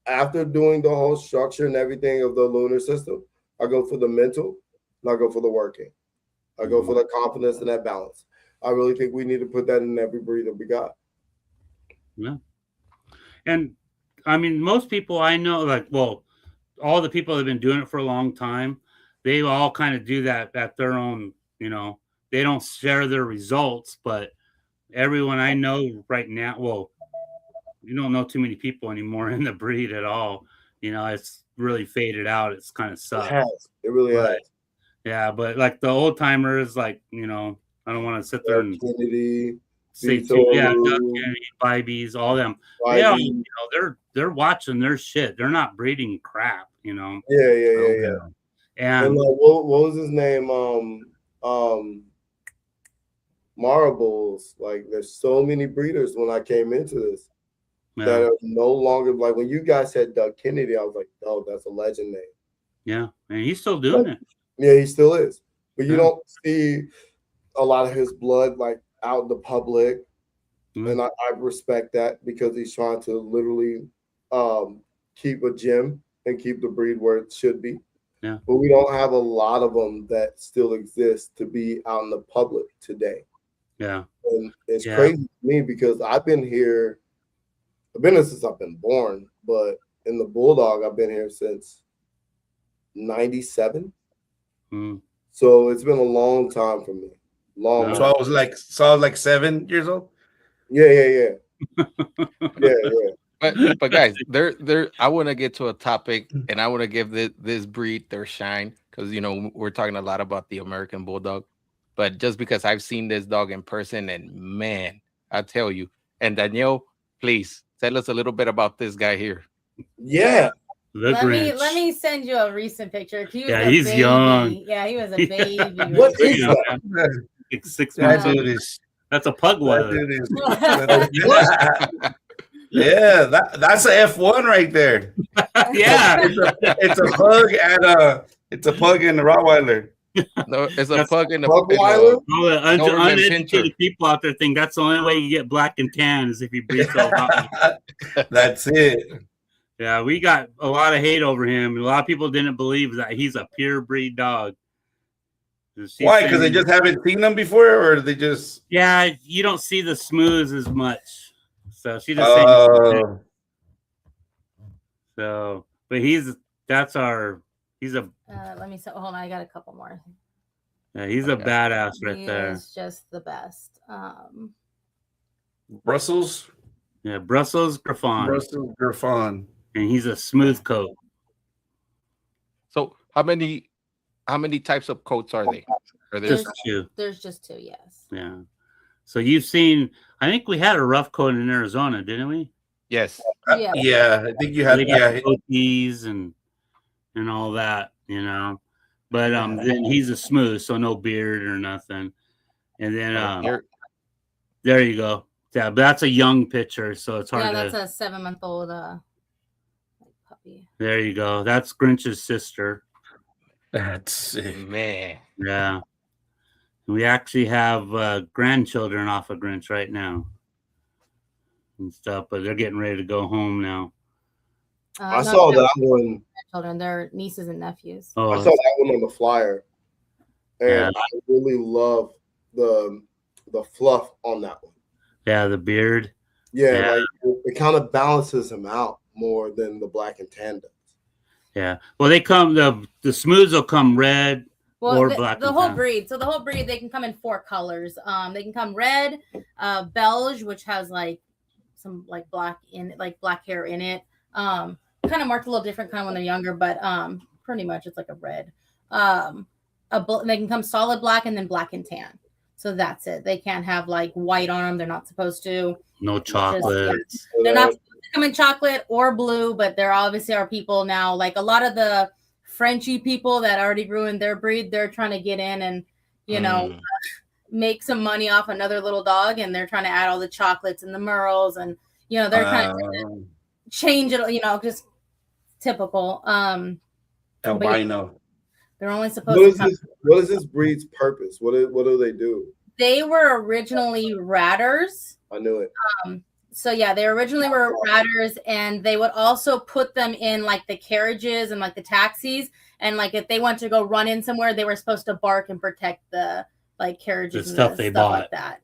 after doing the whole structure and everything of the lunar system, I go for the mental and I go for the working. I go for the confidence and that balance. I really think we need to put that in every breed that we got. Yeah. And I mean, most people I know, all the people that have been doing it for a long time, they all kind of do that at their own, they don't share their results, but everyone I know right now, you don't know too many people anymore in the breed at all. It's really faded out. It's kind of sucks. It really has. Yeah, but like the old timers, I don't want to sit there and say, Bibies, all them. Yeah, they're watching their shit. They're not breeding crap, Yeah. And what was his name? Marbles. Like, there's so many breeders when I came into this that are no longer like when you guys said Doug Kennedy, I was like, oh, that's a legend name. Yeah, and he's still doing it. Yeah, he still is. But you don't see a lot of his blood out in the public. And I respect that because he's trying to literally keep a gym and keep the breed where it should be. Yeah. But we don't have a lot of them that still exist to be out in the public today. Yeah. And it's crazy to me because I've been here since I've been born, but in the Bulldog, I've been here since 97. So it's been a long time for me. Long. So I was like 7 years old. Yeah. But guys, I want to get to a topic, and I want to give this breed their shine because we're talking a lot about the American Bulldog, but just because I've seen this dog in person, and man, I tell you, and Danielle, please tell us a little bit about this guy here. Yeah. Let me send you a recent picture. He's baby. Young. Yeah, he was a baby. What is that? 6 months old. That's a pug water. Yeah, that's a F1 right there. Yeah. It's a pug and a Rottweiler. No, it's a That's pug in the Rottweiler? All the Doberman uneducated Pinscher. people out there think that's the only way you get black and tan is if you breed so hot. That's it. Yeah, we got a lot of hate over him. A lot of people didn't believe that he's a pure breed dog. Why? Because they just haven't seen them before, or they just you don't see the smooths as much. So she's just saying. So, but he's a. Let me hold on. I got a couple more. Yeah, he's a badass right there. He's just the best. Brussels. Yeah, Brussels Griffon. Brussels Griffon. And he's a smooth coat. So how many types of coats are they? Just two. There's just two, yes. Yeah. So you've seen, I think we had a rough coat in Arizona, didn't we? Yes. Yeah, I think you had goatees and all that, you know. But then he's a smooth, so no beard or nothing. And then there you go. Yeah, but that's a young pitcher, so it's hard. Yeah, that's a 7-month-old puppy. There you go. That's Grinch's sister. That's man. Yeah. We actually have grandchildren off of Grinch right now and stuff, but they're getting ready to go home now. I saw that one. Children, they're nieces and nephews. I saw that one on the flyer, and I really love the fluff on that one. Yeah, the beard. Yeah. Like it kind of balances him out more than the black and tan does. Yeah. Well, they come the smooths will come red or black. The whole breed. So the whole breed, they can come in 4 colors. They can come red, Belge, which has like some like black hair in it. Kind of marked a little different kind when they're younger, but pretty much it's like a red. They can come solid black and then black and tan. So that's it. They can't have like white on them. They're not supposed to. No chocolate. They're not supposed to come in chocolate or blue, but there obviously are people now, like a lot of the Frenchy people that already ruined their breed. They're trying to get in and, you know, make some money off another little dog. And they're trying to add all the chocolates and the merles. And, you know, they're kind of change it, you know, just typical. Albino. They're only supposed to. What is this breed's purpose? What do they do? They were originally ratters. I knew it. So yeah, they originally were ratters, and they would also put them in like the carriages and like the taxis, and like if they went to go run in somewhere, they were supposed to bark and protect the like carriages and stuff they bought like that.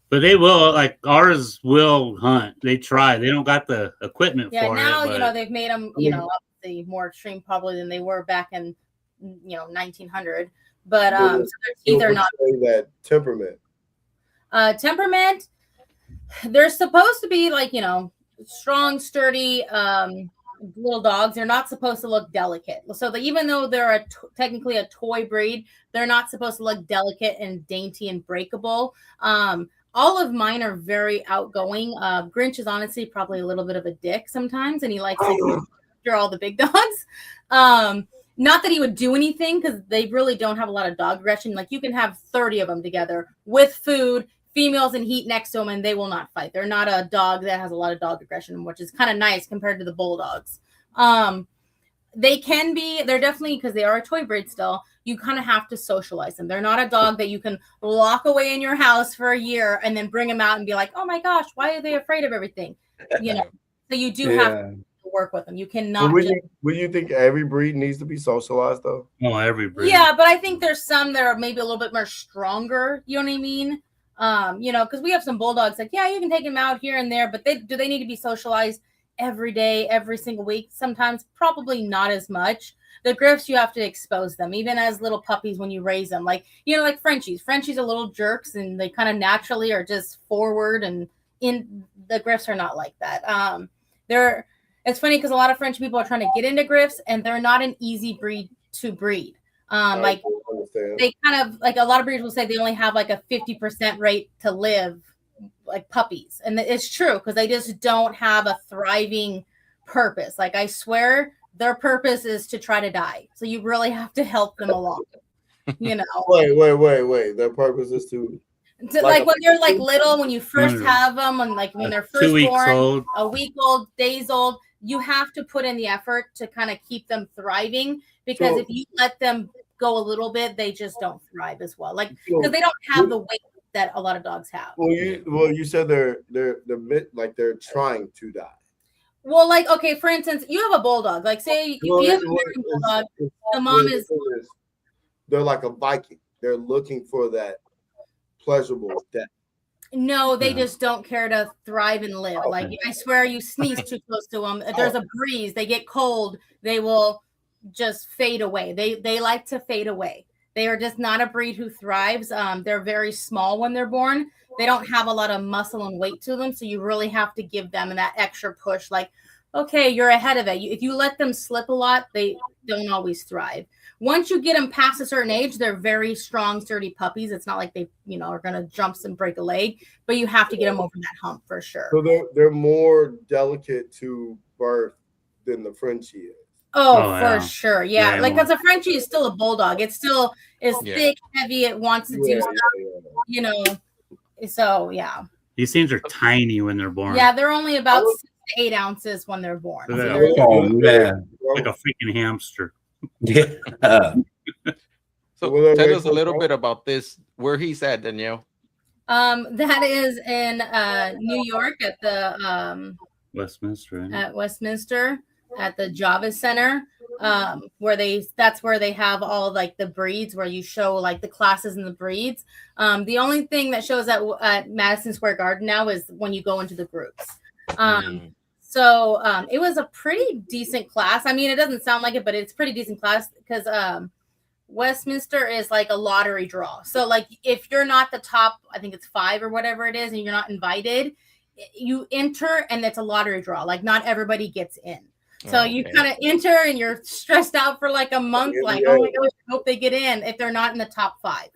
But they will, like ours will hunt. They try. They don't got the equipment for it. Yeah, now you know they've made them, you know, obviously more extreme probably than they were back in 1900. But so their teeth are not that temperament. Temperament. They're supposed to be like strong, sturdy little dogs. They're not supposed to look delicate. So even though they're technically a toy breed, they're not supposed to look delicate and dainty and breakable. All of mine are very outgoing. Grinch is honestly probably a little bit of a dick sometimes, and he likes to after all the big dogs. Not that he would do anything, because they really don't have a lot of dog aggression. Like you can have 30 of them together with food, females in heat next to them, and they will not fight. They're not a dog that has a lot of dog aggression, which is kind of nice compared to the bulldogs. They're definitely, because they are a toy breed still, you kind of have to socialize them. They're not a dog that you can lock away in your house for a year and then bring them out and be like, oh my gosh, why are they afraid of everything? So you do have to work with them. You cannot. Would you think every breed needs to be socialized though? Oh, every breed. Yeah, but I think there's some that are maybe a little bit more stronger. You know what I mean? Because we have some bulldogs like, yeah, you can take them out here and there, but do they need to be socialized every day, every single week? Sometimes probably not as much. The Griffs, you have to expose them, even as little puppies when you raise them. Like, like Frenchies. Frenchies are little jerks, and they kind of naturally are just forward, and the Griffs are not like that. It's funny because a lot of French people are trying to get into Griffs, and they're not an easy breed to breed. Like they kind of like a lot of breeders will say they only have like a 50% rate to live, like puppies, and it's true because they just don't have a thriving purpose. Like I swear, their purpose is to try to die. So you really have to help them along. Wait. Their purpose is to. Like when they're like little, when you first have them, and like when they're first 2 weeks born, old. a week old, days old, you have to put in the effort to kind of keep them thriving, because if you let them go a little bit, they just don't thrive as well. Like because they don't have the weight that a lot of dogs have. Well, you said they're like they're trying to die. Well, like okay, for instance, you have a bulldog. Like say if you have a bulldog, the mom is. They're like a Viking. They're looking for that pleasurable death. No, they just don't care to thrive and live. Like I swear, you sneeze too close to them. If there's a breeze, they get cold. They will just fade away. They like to fade away. They are just not a breed who thrives. They're very small when they're born. They don't have a lot of muscle and weight to them, so you really have to give them that extra push. Like, okay, you're ahead of it. If you let them slip a lot, they don't always thrive. Once you get them past a certain age, they're very strong, sturdy puppies. It's not like they, are going to jump and break a leg, but you have to get them over that hump for sure. So they're more delicate to birth than the Frenchie is. Oh, for sure. Yeah. Like, because a Frenchie is still a bulldog. It still is thick, heavy. It wants to do stuff, So, yeah. These things are tiny when they're born. Yeah, they're only about 6 to 8 ounces when they're born. So man. Like a freaking hamster. Yeah. So tell us a little bit about this. Where he's at, Danielle? That is in New York at the Westminster. At Westminster at the Java Center, that's where they have all like the breeds, where you show like the classes and the breeds. The only thing that shows at Madison Square Garden now is when you go into the groups. So it was a pretty decent class. I mean, it doesn't sound like it, but it's a pretty decent class because Westminster is like a lottery draw. So like if you're not the top, I think it's 5 or whatever it is, and you're not invited, you enter and it's a lottery draw. Like not everybody gets in. So you kind of enter and you're stressed out for like a month. Like, oh my gosh, I hope they get in if they're not in the top 5.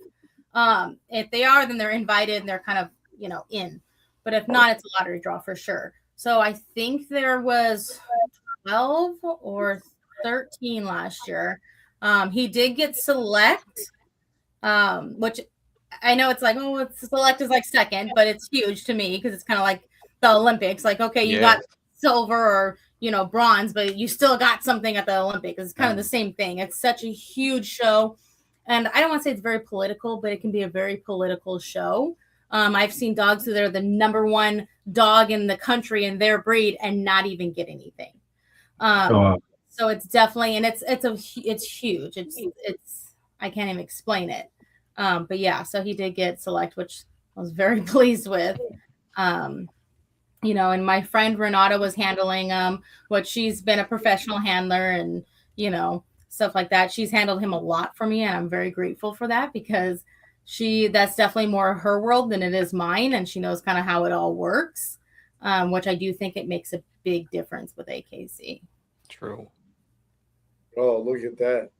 If they are, then they're invited and they're kind of, in. But if not, it's a lottery draw for sure. So I think there was 12 or 13 last year. He did get select, which I know it's like, select is like second, but it's huge to me because it's kind of like the Olympics. Like, okay, you got silver or, bronze, but you still got something at the Olympics. It's kind of the same thing. It's such a huge show. And I don't want to say it's very political, but it can be a very political show. I've seen dogs who they're the number 1 dog in the country in their breed and not even get anything. So it's definitely, and it's huge. It's I can't even explain it. But yeah, so he did get select, which I was very pleased with. And my friend Renata was handling what she's been a professional handler and, stuff like that. She's handled him a lot for me. And I'm very grateful for that because that's definitely more her world than it is mine. And she knows kind of how it all works, which I do think it makes a big difference with AKC. True. Oh, look at that.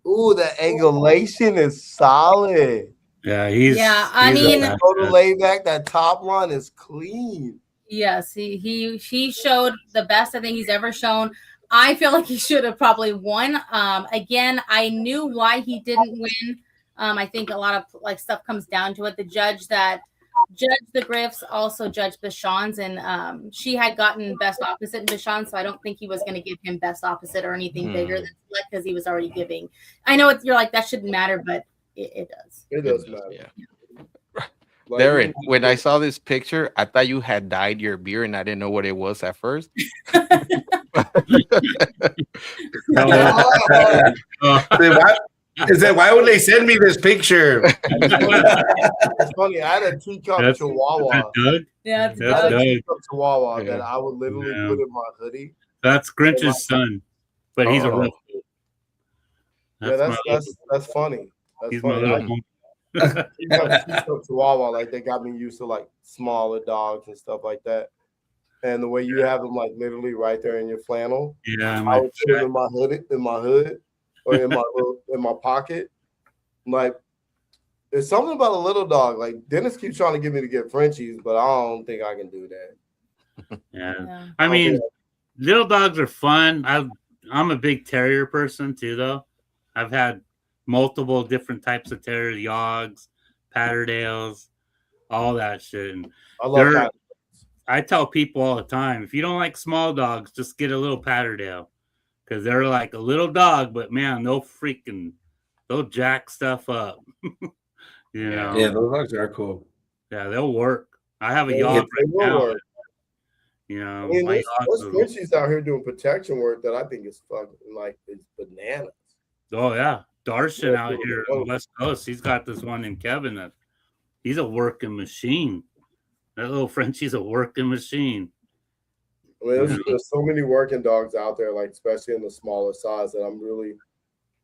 Ooh, the angulation is solid. Yeah, I mean, total layback, that top line is clean. Yes, he showed the best I think he's ever shown. I feel like he should have probably won. Again, I knew why he didn't win. I think a lot of like stuff comes down to it. The judge that judged the Griffs also judged Bichon's, and she had gotten best opposite in Bichon, so I don't think he was going to give him best opposite or anything bigger than select because he was already giving. I know you're like that shouldn't matter, but it does. It does matter. Yeah. Like, Darren, when I saw this picture, I thought you had dyed your beard, and I didn't know what it was at first. Why would they send me this picture? It's funny. I had a teacup chihuahua. Yeah, I had a teacup chihuahua that I would literally put in my hoodie. That's Grinch's son, but he's a rough. That's funny. That's funny. Chihuahua, like they got me used to like smaller dogs and stuff like that. And the way you have them like literally right there in your flannel. Yeah, I would put them in my hood or in my pocket. Like there's something about a little dog. Like Dennis keeps trying to get me to get Frenchies, but I don't think I can do that. Yeah. I mean, little dogs are fun. I'm a big terrier person too, though. I've had multiple different types of terrier, Yogs, Patterdales. all that shit. And I love that. I tell people all the time, if you don't like small dogs, just get a little Patterdale, because they're like a little dog, but man, they'll jack stuff up. You know? Yeah, those dogs are cool. Yeah, they'll work. I have a Yawg right now. Work. You know, I mean, my there's Frenchies out here doing protection work that I think is fucking like it's bananas. Oh yeah, Darshan out here on the West Coast, he's got this one in Kevin that he's a working machine. That little Frenchie's a working machine. I mean, there's so many working dogs out there, like especially in the smaller size, that I'm really,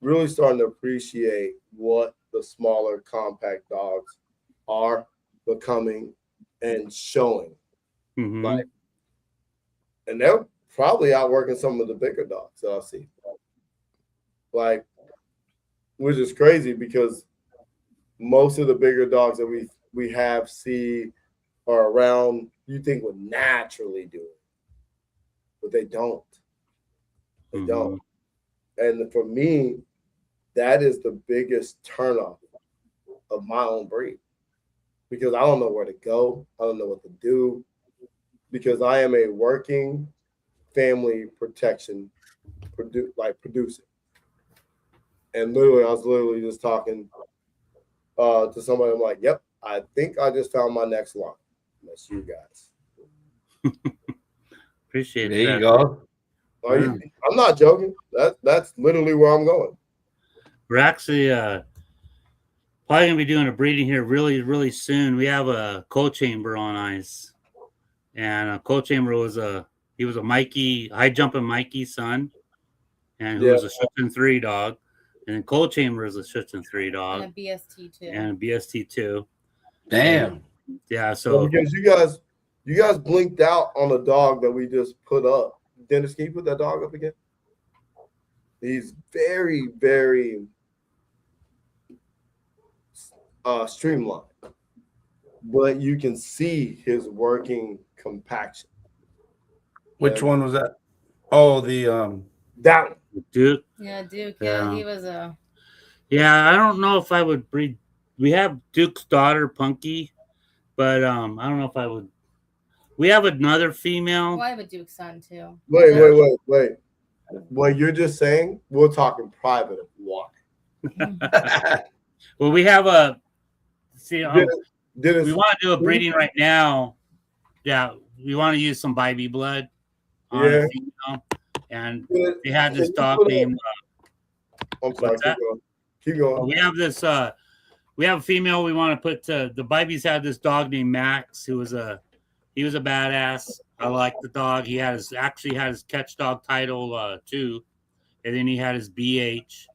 really starting to appreciate what the smaller compact dogs are becoming and showing. Mm-hmm. Like, and they're probably outworking some of the bigger dogs that I see. Like, which is crazy because most of the bigger dogs that we have see are around, you think would naturally do it, but they don't. They don't. And for me, that is the biggest turnoff of my own breed, because I don't know where to go. I don't know what to do, because I am a working family protection producer. And literally, I was just talking to somebody. I'm like, yep, I think I just found my next line. That's you guys. Appreciate there that. You go. I'm not joking. That's literally where I'm going. We're actually probably gonna be doing a breeding here really, really soon. We have a cold chamber on ice, and a cold chamber was a Mikey, high jumping Mikey son, and who was a Schutzen 3 dog, and then cold chamber is a Schutzen 3 dog, and a BST 2, and a BST 2. Damn. And, yeah. So well, because you guys blinked out on a dog that we just put up. Dennis, can you put that dog up again? He's very, very streamlined, but you can see his working compaction. Which one was that? Oh, the that Duke. Yeah, Duke. Yeah, he was a. Yeah, I don't know if I would breed. We have Duke's daughter, Punky, but I don't know if I would. We have another female. Well, I have a Duke son too. Wait. What you're just saying, we're talking private of why. Well, we have a. See, we want to do a breeding right now. Yeah, we want to use some Biby blood on a female, and they had this dog named. I'm sorry. Keep going. We have this. We have a female. We want to put the Bibys had this dog named Max, who was a badass. I like the dog. He had his catch dog title too, and then he had his BH,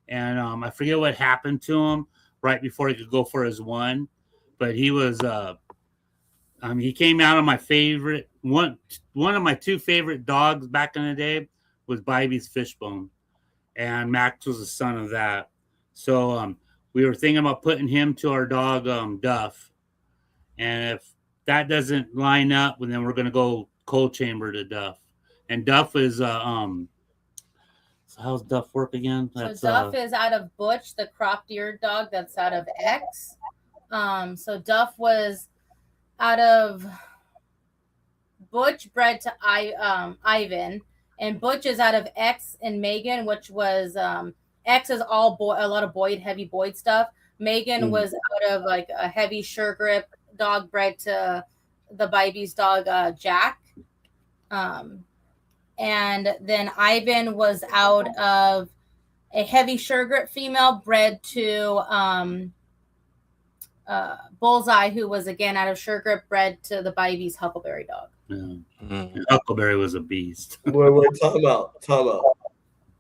and I forget what happened to him right before he could go for his one, but he was he came out of my favorite one of my two favorite dogs back in the day was Biby's Fishbone, and Max was the son of that. So we were thinking about putting him to our dog Duff, and if that doesn't line up, and then we're gonna go cold chamber to Duff. And Duff is so how's Duff work again? So Duff is out of Butch, the crop-eared dog that's out of X. So Duff was out of Butch bred to Ivan, and Butch is out of X and Megan, which was X is all boy, a lot of heavy Boyd stuff. Megan was out of like a heavy sure grip dog bred to the Biby's dog Jack, and then Ivan was out of a heavy sure grip female bred to Bullseye, who was again out of sure grip bred to the Biby's Huckleberry dog. Huckleberry was a beast. Wait, time out.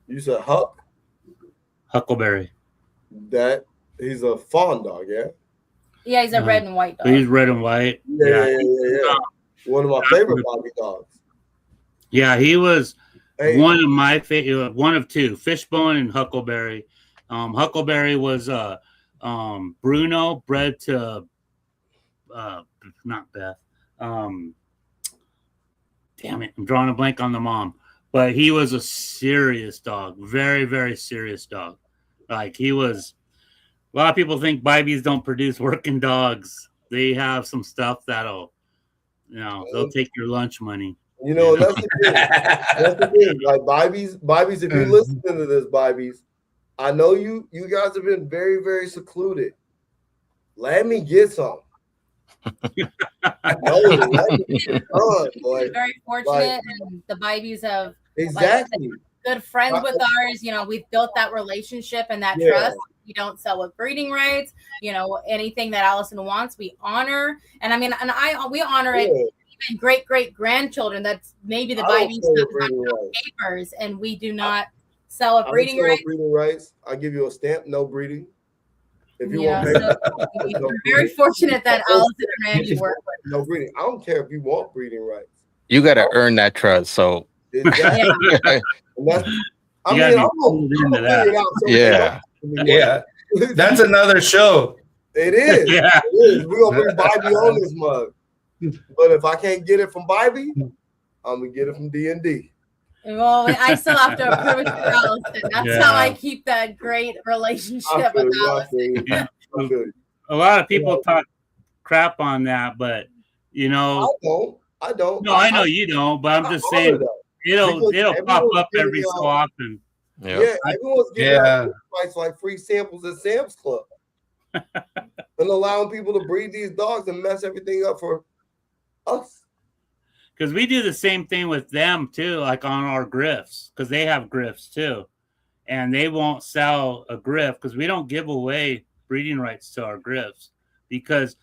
You said Huckleberry. That he's a fawn dog, yeah? Yeah, he's a red and white dog. He's red and white. Yeah. One of my favorite Bobby dogs. Yeah, he was one of my favorite. One of two, Fishbone and Huckleberry. Huckleberry was Bruno, bred to not Beth. Damn it, I'm drawing a blank on the mom. But he was a serious dog, very, very serious dog. Like he was. A lot of people think Bibys don't produce working dogs. they have some stuff that'll, they'll take your lunch money. And that's the thing. That's the thing. Like Bibies, if you're listening to this, Bibies, I know you guys have been very, very secluded. Let me get some. We're very fortunate, and the Bibies have exactly good friends with ours. We've built that relationship and that trust. We don't sell with breeding rights. Anything that Allison wants, we honor. And I mean, we honor it. Even great grandchildren. That's maybe the Bibies have papers, and we do not sell a breeding rights. Breeding rights. I give you a stamp. No breeding. If you want, we're very fortunate that Allison and Randy work with. No breeding. I don't care if you want breeding rights. You got to earn that trust. So exactly. Yeah. That's another show. It is. Yeah. It is. We're gonna bring Bobby on this mug. But if I can't get it from Bobby, I'm gonna get it from D&D. Well, I still have to approve it for Allison. That's how I keep that great relationship with Allison. A lot of people talk crap on that, but I don't. No, I know you don't, but I'm just saying it'll pop up every so often. Yeah, everyone's getting advice like free samples at Sam's Club. And allowing people to breed these dogs and mess everything up for us. Because we do the same thing with them too, like on our griffs, because they have griffs too. And they won't sell a griff because we don't give away breeding rights to our griffs. Because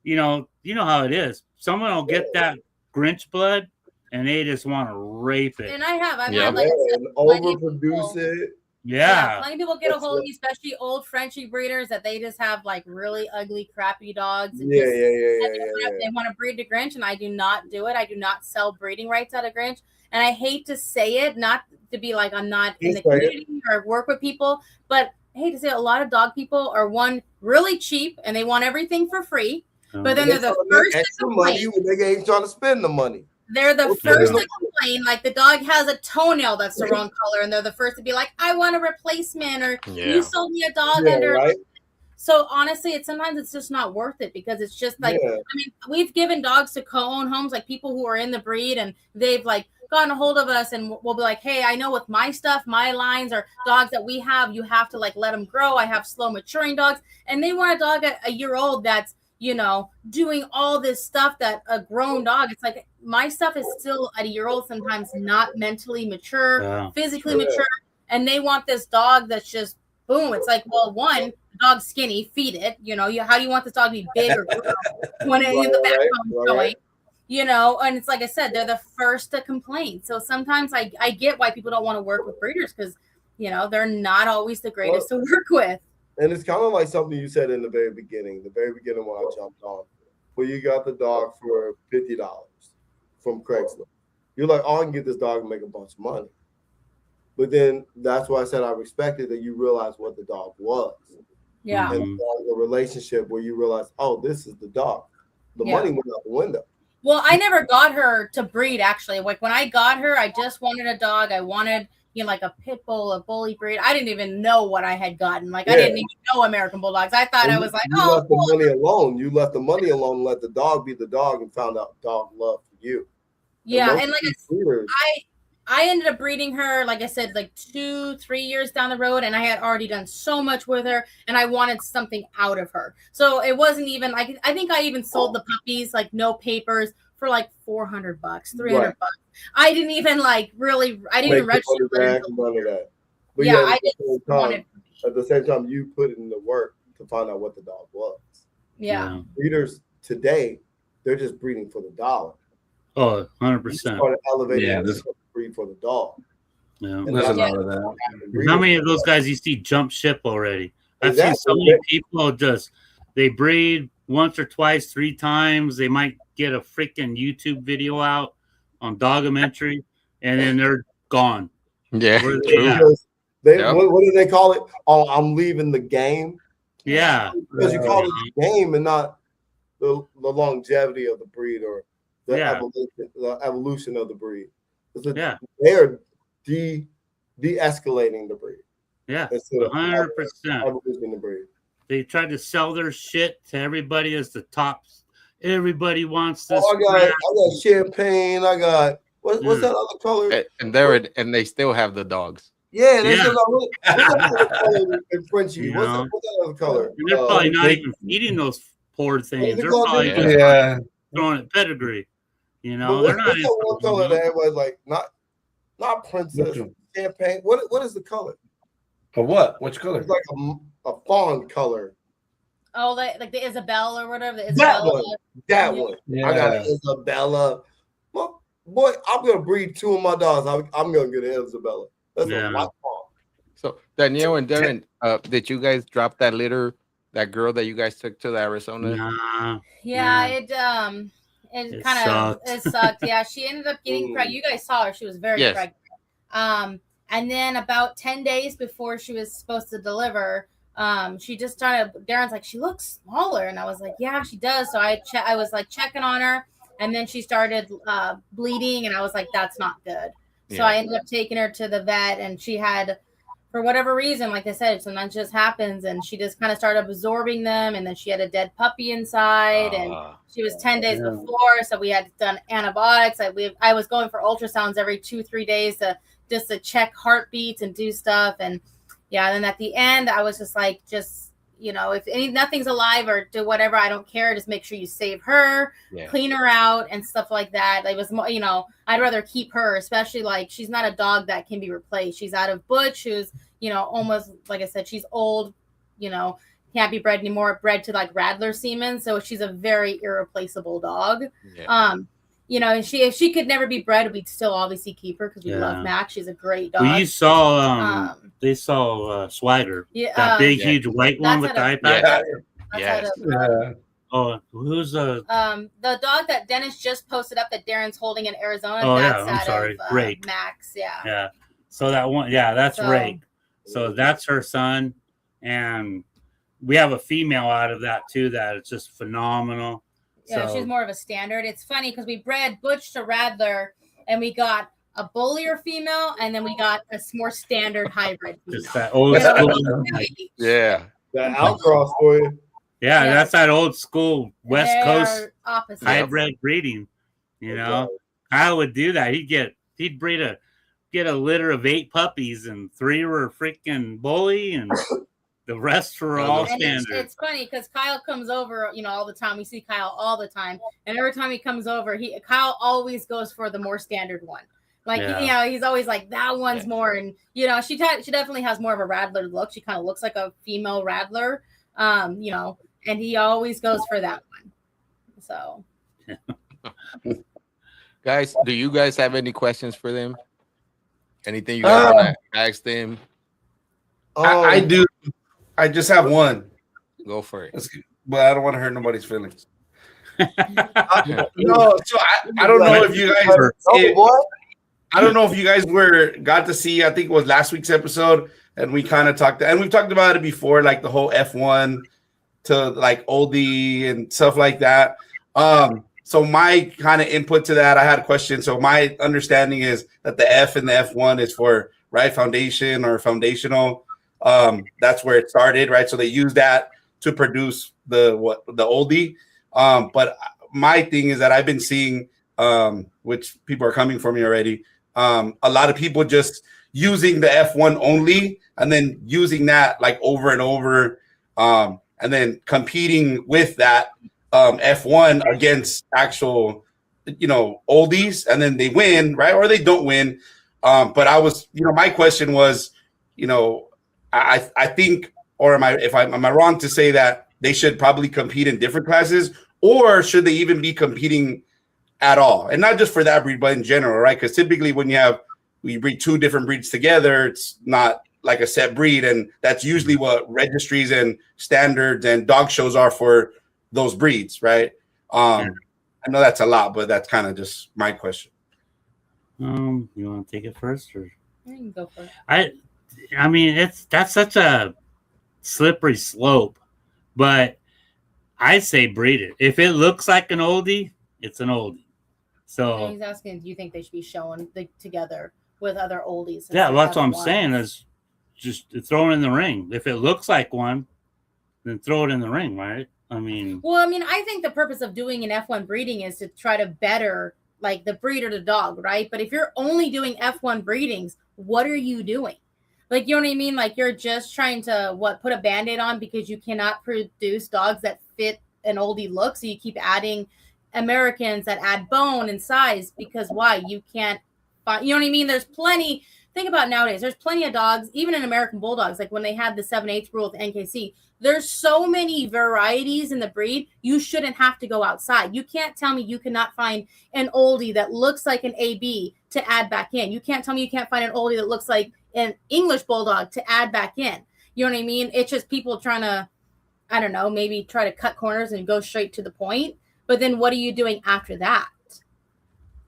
you know how it is. Someone will get that Grinch blood and they just want to rape it. And I've had overproduce it. Yeah. Plenty of people get a hold of me, especially old Frenchie breeders that they just have like really ugly, crappy dogs. And they want to breed to Grinch, and I do not do it. I do not sell breeding rights out of Grinch. And I hate to say it, not to be like I'm not in the community or work with people, but I hate to say it, a lot of dog people are really cheap and they want everything for free. But then they're the first to complain. They ain't trying to spend the money. They're the first to complain, like the dog has a toenail that's the wrong color, and they're the first to be like, I want a replacement, or you sold me a dog under. Right? So honestly, sometimes it's just not worth it because it's just like, I mean, we've given dogs to co-own homes, like people who are in the breed, and they've like gotten a hold of us, and we'll be like, hey, I know with my stuff, my lines or dogs that we have, you have to like let them grow. I have slow maturing dogs, and they want a dog at a year old that's doing all this stuff that a grown dog, it's like my stuff is still at a year old, sometimes not mentally mature, physically mature. And they want this dog that's just boom. It's like, well, the dog's skinny, feed it. How do you want this dog to be big or grow when the backbone's showing? And it's like I said, they're the first to complain. So sometimes I get why people don't want to work with breeders because, they're not always the greatest to work with. And it's kind of like something you said in the very beginning when I jumped on, where you got the dog for $50 from Craigslist. You're like, I can get this dog and make a bunch of money. But then that's why I said I respected that you realize what the dog was. Yeah. And the relationship where you realize, oh, this is the dog. The money went out the window. Well, I never got her to breed, actually. Like when I got her, I just wanted a dog. I wanted like a pit bull, a bully breed. I didn't even know what I had gotten. Like I didn't even know American Bulldogs. I thought I was like, you left the money alone. You left the money alone and let the dog be the dog and found out dog love for you. Yeah, and like I ended up breeding her, like I said, like 2-3 years down the road, and I had already done so much with her, and I wanted something out of her. So it wasn't even like I think I even sold the puppies, like no papers, for like $400, $300. I didn't even like really. I didn't even register. But I just wanted. At the same time, you put in the work to find out what the dog was. Yeah. Breeders today, they're just breeding for the dollar. Oh, 100%. Elevating this breed for the dog. Yeah. There's a lot of that. How many of those guys you see jump ship already? I've seen so many people they breed once or twice, 3 times. They might get a freaking YouTube video out on Dogumentary, and then they're gone. Yeah. What do they call it? Oh, I'm leaving the game. Yeah. Because you call it the game and not the longevity of the breed or the evolution of the breed. They're de-escalating the breed. Yeah. 100%. Evolution the breed. They tried to sell their shit to everybody as the top. Everybody wants this. I got champagne. I got what's that other color? And they still have the dogs. Yeah, they still got what's that other color in Frenchie? What's that other color? And they're probably not even feeding those poor things. They're probably throwing it pedigree. You know, they're not. What's that one color that was like not princess champagne? What is the color? For what? Which color? It's like a fawn color. Oh, like the Isabella or whatever. The That Isabella. one. Yeah. I got Isabella. Well, boy, I'm gonna breed 2 of my dogs. I'm gonna get an Isabella. That's a white fawn. So Danielle and Darren, did you guys drop that litter? That girl that you guys took to the Arizona? Nah, it kind of it sucked. Yeah, she ended up getting pregnant. You guys saw her; she was very pregnant. And then about 10 days before she was supposed to deliver, she just started. Darren's like, she looks smaller, and I was like, yeah, she does. So I was like checking on her, and then she started bleeding, and I was like, that's not good. So I ended up taking her to the vet, and she had, for whatever reason, like I said, sometimes just happens, and she just kind of started absorbing them, and then she had a dead puppy inside, and she was 10 days before, so we had done antibiotics. I was going for ultrasounds every 2-3 days to check heartbeats and do stuff, and then at the end, I was just like, if nothing's alive or do whatever, I don't care. Just make sure you save her, clean her out, and stuff like that. It was more, I'd rather keep her, especially like she's not a dog that can be replaced. She's out of Butch, who's almost like I said, she's old, can't be bred anymore. Bred to like Radler semen, so she's a very irreplaceable dog. If she could never be bred, we'd still obviously keep her because we love Max. She's a great dog. Well, you saw they saw Swagger, that big huge white one with the eye patch. Oh, who's the dog that Dennis just posted up that Darren's holding in Arizona? Oh, I'm sorry, Rake. Max, yeah. So that one, that's Rake. So that's her son, and we have a female out of that too. That is just phenomenal. Yeah, she's more of a standard. It's funny because we bred Butch to Radler, and we got a bullier female, and then we got a more standard hybrid female. Just that old school. That outcross for you. Yeah, that's that old school West Coast hybrid breeding. Kyle would do that. He'd get a litter of 8 puppies, and 3 were freaking bully, and the rest were all standard. It's funny because Kyle comes over, all the time. We see Kyle all the time, and every time he comes over, Kyle always goes for the more standard one. Like he's always like, that one's more, and she definitely has more of a Radler look. She kind of looks like a female Radler, and he always goes for that one. So, guys, do you guys have any questions for them? Anything you guys want to ask them? I do. I just have one. Go for it. But I don't want to hurt nobody's feelings. I don't know if you guys were. I don't know if you guys got to see. I think it was last week's episode, and we kind of talked. And we've talked about it before, like the whole F1 to like oldie and stuff like that. So my kind of input to that, I had a question. So my understanding is that the F and the F1 is for foundation or foundational. That's where it started, right? So they use that to produce the oldie. But my thing is that I've been seeing, which people are coming for me already, a lot of people just using the F1 only and then using that like over and over, and then competing with that F1 against actual, oldies, and then they win, right? Or they don't win. But I was, my question was, I think, or am I wrong to say that they should probably compete in different classes, or should they even be competing at all? And not just for that breed, but in general, right? Because typically when you breed 2 different breeds together, it's not like a set breed, and that's usually what registries and standards and dog shows are for those breeds, right? I know that's a lot, but that's kind of just my question. You want to take it first, or you can go for it. I mean, that's such a slippery slope, but I say breed it. If it looks like an oldie, it's an oldie. So and he's asking, do you think they should be shown together with other oldies? Yeah, that's what I'm saying. Is just throw it in the ring. If it looks like one, then throw it in the ring, right? I mean, I think the purpose of doing an F1 breeding is to try to better like the breed or the dog, right? But if you're only doing F1 breedings, what are you doing? Like, you know what I mean? Like, you're just trying to put a Band-Aid on because you cannot produce dogs that fit an oldie look. So you keep adding Americans that add bone and size because why? You can't find, you know what I mean? There's plenty. Think about nowadays. There's plenty of dogs, even in American Bulldogs, like when they had the 7/8 rule with NKC. There's so many varieties in the breed. You shouldn't have to go outside. You can't tell me you cannot find an oldie that looks like an AB to add back in. You can't tell me you can't find an oldie that looks like an English Bulldog to add back in. You know what I mean? It's just people trying to, I don't know, maybe try to cut corners and go straight to the point. But then what are you doing after that?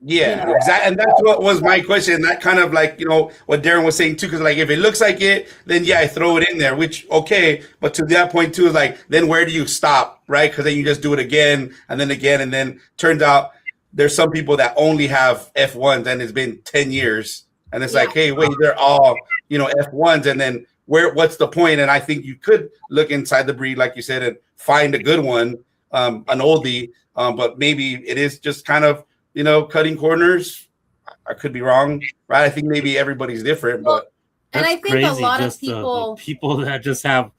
Yeah, exactly. And that's what was my question. That kind of like, what Darren was saying too, because like if it looks like it, then yeah, I throw it in there, which okay. But to that point too is like, then where do you stop, right? Because then you just do it again, and then turns out there's some people that only have F1s and it's been 10 years. And it's like, hey, wait, they're all, F1s. And then what's the point? And I think you could look inside the breed, like you said, and find a good one, an oldie. But maybe it is just kind of, cutting corners. I could be wrong, right? I think maybe everybody's different, but and I think crazy. A lot just of people that just have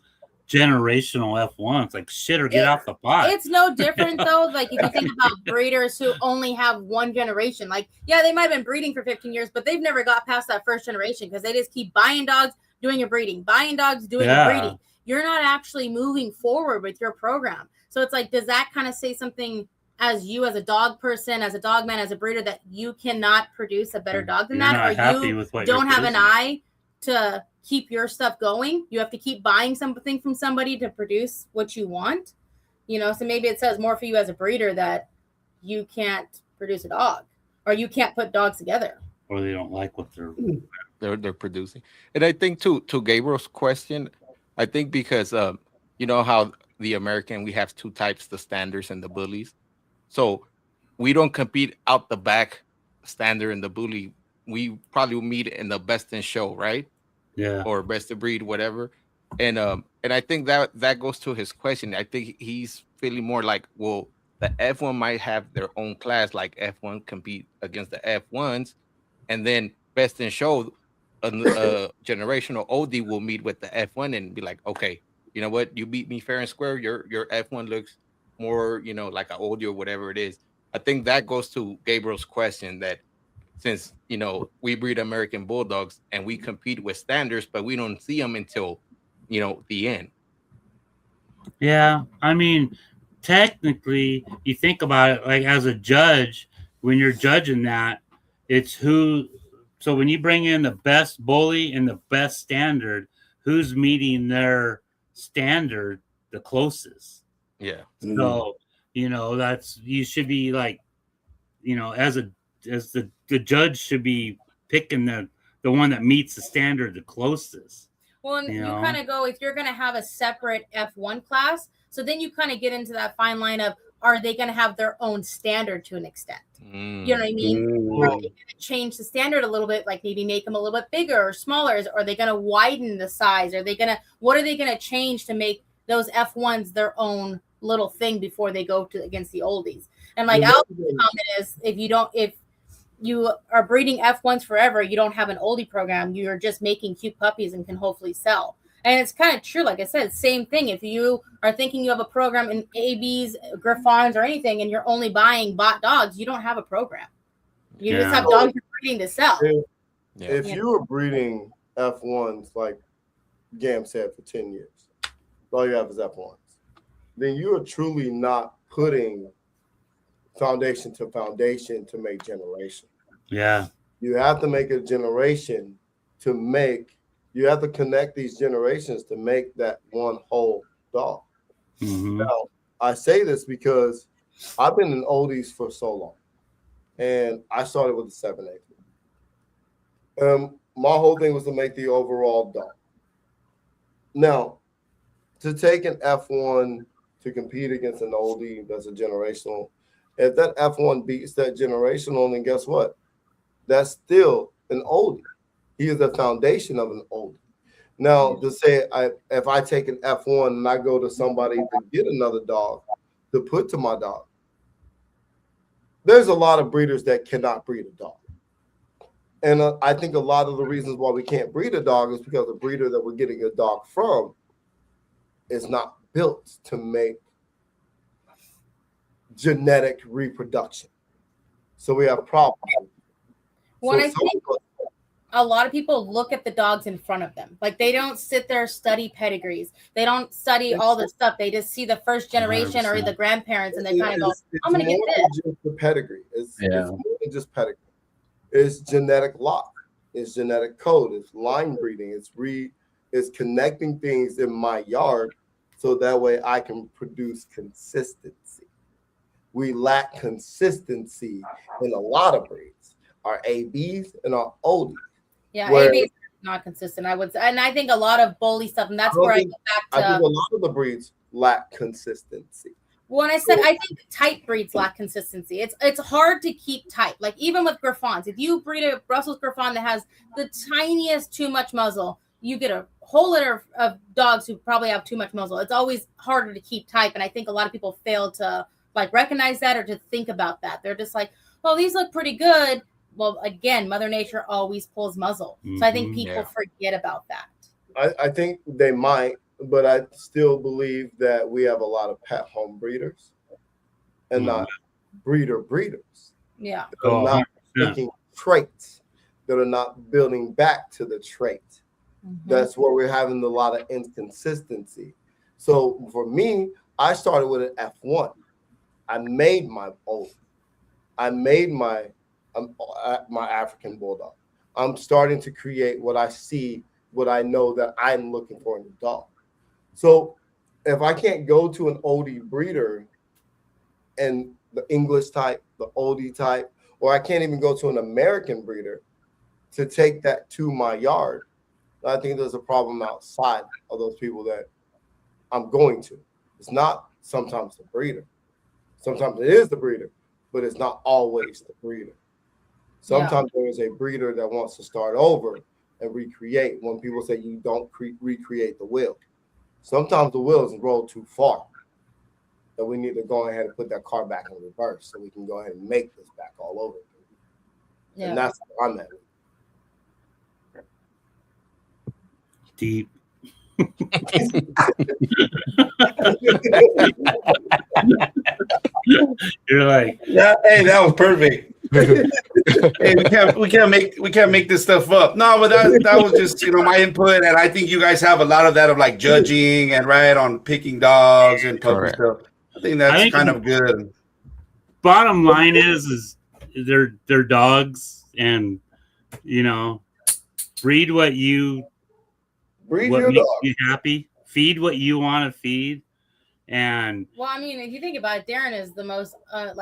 generational F1s, like shit, or get off the pot. It's no different though. Like if you think about breeders who only have one generation, like they might have been breeding for 15 years, but they've never got past that first generation because they just keep buying dogs, doing a breeding, buying dogs, doing a breeding. You're not actually moving forward with your program. So it's like, does that kind of say something as you, as a dog person, as a dog man, as a breeder, that you cannot produce a better dog than that, or you don't have an eye to keep your stuff going? You have to keep buying something from somebody to produce what you want, so maybe it says more for you as a breeder that you can't produce a dog, or you can't put dogs together, or they don't like what they're producing. And I think to Gabriel's question, I think because how the American, we have two types, the standards and the bullies. So we don't compete out the back standard and the bully. We probably will meet in the best in show, right? Yeah. Or best of breed, whatever. And I think that goes to his question. I think he's feeling more like, well, the F1 might have their own class, like F1 compete against the F1s, and then best in show, a generational OD will meet with the F1 and be like, okay, you know what, you beat me fair and square. Your F1 looks more, like an oldie or whatever it is. I think that goes to Gabriel's question that since, we breed American Bulldogs and we compete with standards, but we don't see them until, the end. Yeah. I mean, technically, you think about it, like as a judge, when you're judging that, it's who. So when you bring in the best bully and the best standard, who's meeting their standard the closest? Yeah. So, that's, you should be like, as the judge should be picking the one that meets the standard the closest. Well, and you kind of go, if you're going to have a separate F1 class, so then you kind of get into that fine line of, are they going to have their own standard to an extent? You know what I mean? Or are they going to change the standard a little bit, like maybe make them a little bit bigger or smaller? Or are they going to widen the size? What are they going to change to make those F1s their own little thing before they go against the oldies? And like Al's comment is, if you are breeding F1s forever, you don't have an oldie program, you're just making cute puppies and can hopefully sell. And it's kind of true. Like I said, same thing. If you are thinking you have a program in ABs, Griffons, or anything, and you're only buying bought dogs, you don't have a program. You just have dogs you're breeding to sell. If you were breeding F1s, like Gam said, for 10 years, all you have is F1s, then you are truly not putting foundation to make generation. Yeah. You have to make a generation you have to connect these generations to make that one whole dog. Mm-hmm. Now, I say this because I've been in oldies for so long, and I started with the 7/8. My whole thing was to make the overall dog. Now, to take an F1 to compete against an oldie that's a generational, if that F1 beats that generational, then guess what? That's still an oldie. He is the foundation of an oldie. Now, to say if I take an F1 and I go to somebody to get another dog to put to my dog, there's a lot of breeders that cannot breed a dog. And I think a lot of the reasons why we can't breed a dog is because the breeder that we're getting a dog from is not built to make genetic reproduction. So we have problems. When I think a lot of people look at the dogs in front of them. Like they don't sit there study pedigrees. They don't study all the stuff. They just see the first generation 100%. Or the grandparents and they kind of go, I'm going to get this. Just the pedigree. It's more than just pedigree. It's genetic lock. It's genetic code. It's line breeding. It's connecting things in my yard so that way I can produce consistency. We lack consistency in a lot of breeds. Our ABs and our oldies. Yeah, ABs are not consistent. I would say, and I think a lot of bully stuff, and that's where I go back to. I think a lot of the breeds lack consistency. When I said I think tight breeds lack consistency, it's hard to keep tight. Like even with Griffons, if you breed a Brussels Griffon that has the tiniest too much muzzle, you get a whole litter of dogs who probably have too much muzzle. It's always harder to keep tight, and I think a lot of people fail to like recognize that or to think about that. They're just like, well, these look pretty good. Well, again, Mother Nature always pulls muzzle. So I think people forget about that. I think they might, but I still believe that we have a lot of pet home breeders and not breeders. Yeah. That are not taking traits, that are not building back to the trait. That's where we're having a lot of inconsistency. So for me, I started with an F1. I made my own. I made my African Bulldog. I'm starting to create what I see, what I know that I'm looking for in a dog. So if I can't go to an oldie breeder and the English type, the oldie type, or I can't even go to an American breeder to take that to my yard, I think there's a problem outside of those people that I'm going to. It's not sometimes the breeder. Sometimes it is the breeder, but it's not always the breeder. Sometimes there is a breeder that wants to start over and recreate. When people say you don't recreate the wheel, sometimes the wheel is rolled too far. That we need to go ahead and put that car back in reverse so we can go ahead and make this back all over. And that's what I'm at. Deep. You're like, yeah, hey, that was perfect. Hey, we can't make this stuff up. No, but that was just my input, and I think you guys have a lot of that of like judging and on picking dogs and puppy stuff. I think that's kind of good. Bottom line is they're dogs, and breed what makes you happy. Feed what you want to feed, and well, I mean, if you think about it, Darren is the most person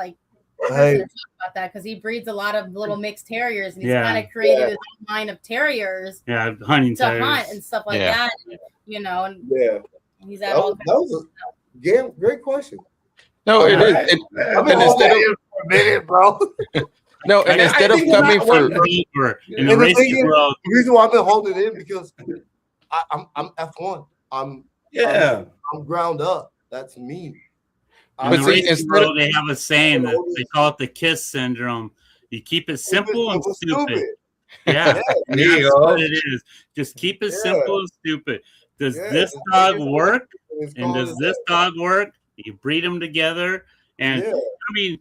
to talk about that because he breeds a lot of little mixed terriers, and he's kind of created his own line of terriers. Yeah, hunting to hunt and stuff like that. And, he's at all. That was a great question. No, it is. I've been instead of for a minute, bro. No, and instead of coming for in the racing world, the reason why I've been holding it in because I'm F1. I'm ground up. That's me. In the racing world, they have a saying that they call it the KISS syndrome. You keep it simple and stupid. Yeah, that's what it is. Just keep it simple and stupid. Does this dog work? And does this dog work? You breed them together. And I mean,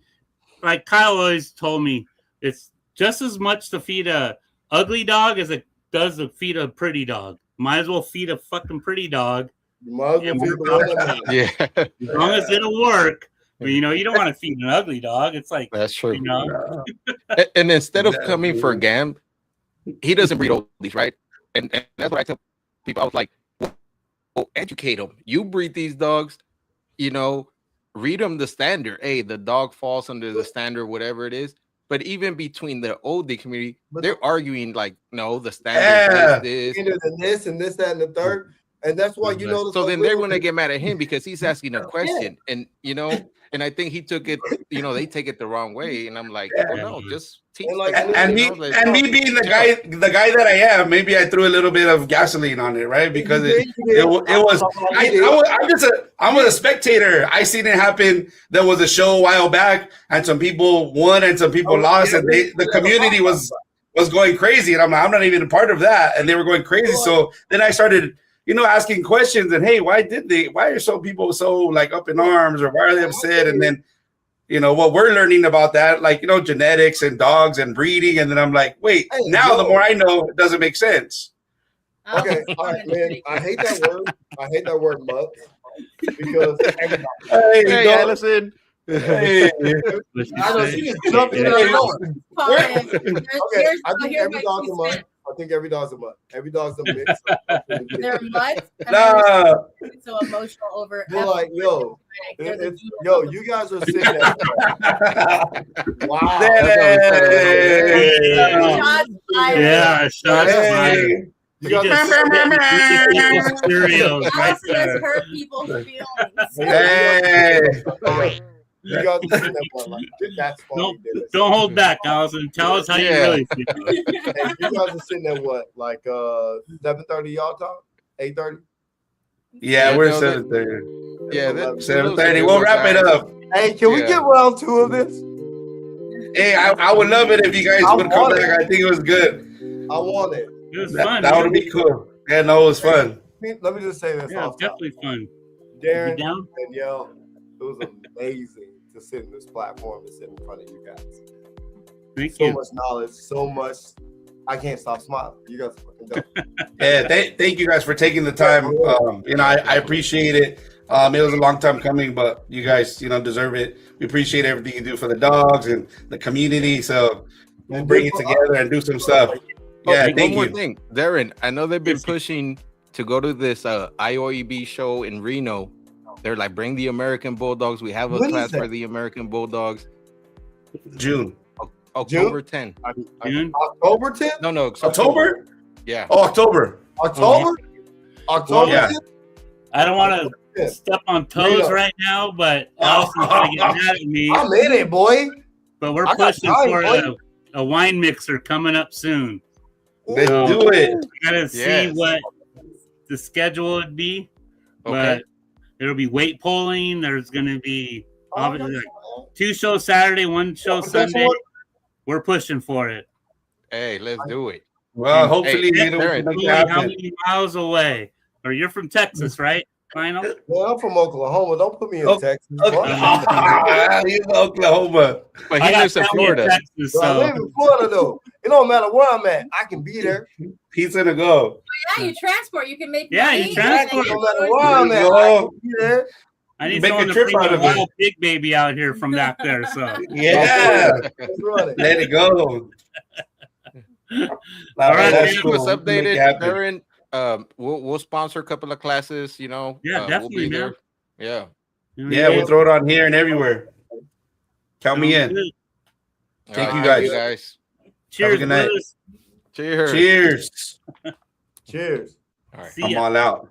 like Kyle always told me, it's just as much to feed a ugly dog as it does to feed a pretty dog. Might as well feed a fucking pretty dog. As long as it'll work. But, you don't want to feed an ugly dog. It's like that's true. And instead of coming for Gam, he doesn't breed oldies, right? And that's what I tell people. I was like, well, educate them. You breed these dogs, read them the standard. Hey, the dog falls under the standard, whatever it is. But even between the oldie community, they're arguing like, no, the standard is this. And this and this, that, and the third. And that's why you know. So then they're going to get mad at him because he's asking a question, and and I think he took it. They take it the wrong way, and I'm like, well, no, just teach. And me being the guy that I am, maybe I threw a little bit of gasoline on it, right? Because I'm a spectator. I seen it happen. There was a show a while back, and some people won and some people lost, and the community was going crazy, and I'm like, I'm not even a part of that, and they were going crazy. So then I started, asking questions, and hey, why are some people so like up in arms, or why are they upset? And then, what we're learning about that, like, genetics and dogs and breeding, and then I'm like, wait, now the more I know, it doesn't make sense. Okay, all right, man. I hate that word. I hate that word, mutt, because hey, Allison. Hey, I don't see it jumping in the door. Okay, I think every dog's a mutt. I think every dog's a mutt. Every dog's a mix. They're mutts. Nah. So emotional over. They're like, yo, you guys are sitting there. Wow. Yeah, shots fired. You guys hurt people's feelings. You guys are sitting there like, that's funny. Don't hold back, Allison. Tell us how you really feel. Hey, you guys are sitting there what, like 7:30 y'all time? 8:30? Yeah, we're 7:30. Yeah, 7:30. We'll wrap it up. Hey, can we get round 2 of this? Hey, I would love it if you guys would come back. I think it was good. I want it. It was fun. That would be cool. Yeah, no, it was fun. Let me just say this. Yeah, definitely fun. Darren, Danielle, it was amazing to sit in this platform and sit in front of you guys. Thank you. So much knowledge, so much. I can't stop smiling. You guys are fucking dope. Yeah, thank you guys for taking the time. I appreciate it. It was a long time coming, but you guys, deserve it. We appreciate everything you do for the dogs and the community. So we'll bring it together and do some stuff. Yeah, thank you. One more thing, Darren. I know they've been pushing to go to this IOEB show in Reno. They're like, bring the American Bulldogs. We have a class for the American Bulldogs. June. October 10th. June? October 10th? No, October? Yeah. Oh, October. October? October? Yeah. I don't want to step on toes right now, but Allison's going to get mad at me. I'm in it, boy. But we're pushing for a wine mixer coming up soon. Let's do it. I got to see what the schedule would be. But it'll be weight pulling. There's going to be obviously 2 shows Saturday, 1 show Sunday. We're pushing for it. Hey, let's do it. Well, hopefully, how many miles away? Or you're from Texas, right? Final? Well, I'm from Oklahoma. Don't put me in Texas. He's in Oklahoma. But he lives in Florida. Texas, so. I live in Florida, though. It don't matter where I'm at. I can be there. He's gonna go. Yeah, you transport. You can make. Yeah, you transport. No matter where I'm at, I can be there. I need someone to bring a wild big baby out here from back there. So yeah, let it go. All right, keep us updated, Darren. We'll sponsor a couple of classes. Yeah, definitely, we'll be there. Yeah, we'll throw it on here and everywhere. Count me in. Thank you guys. Cheers. Have a good night. Cheers. Cheers. Cheers. All right. I'm all out.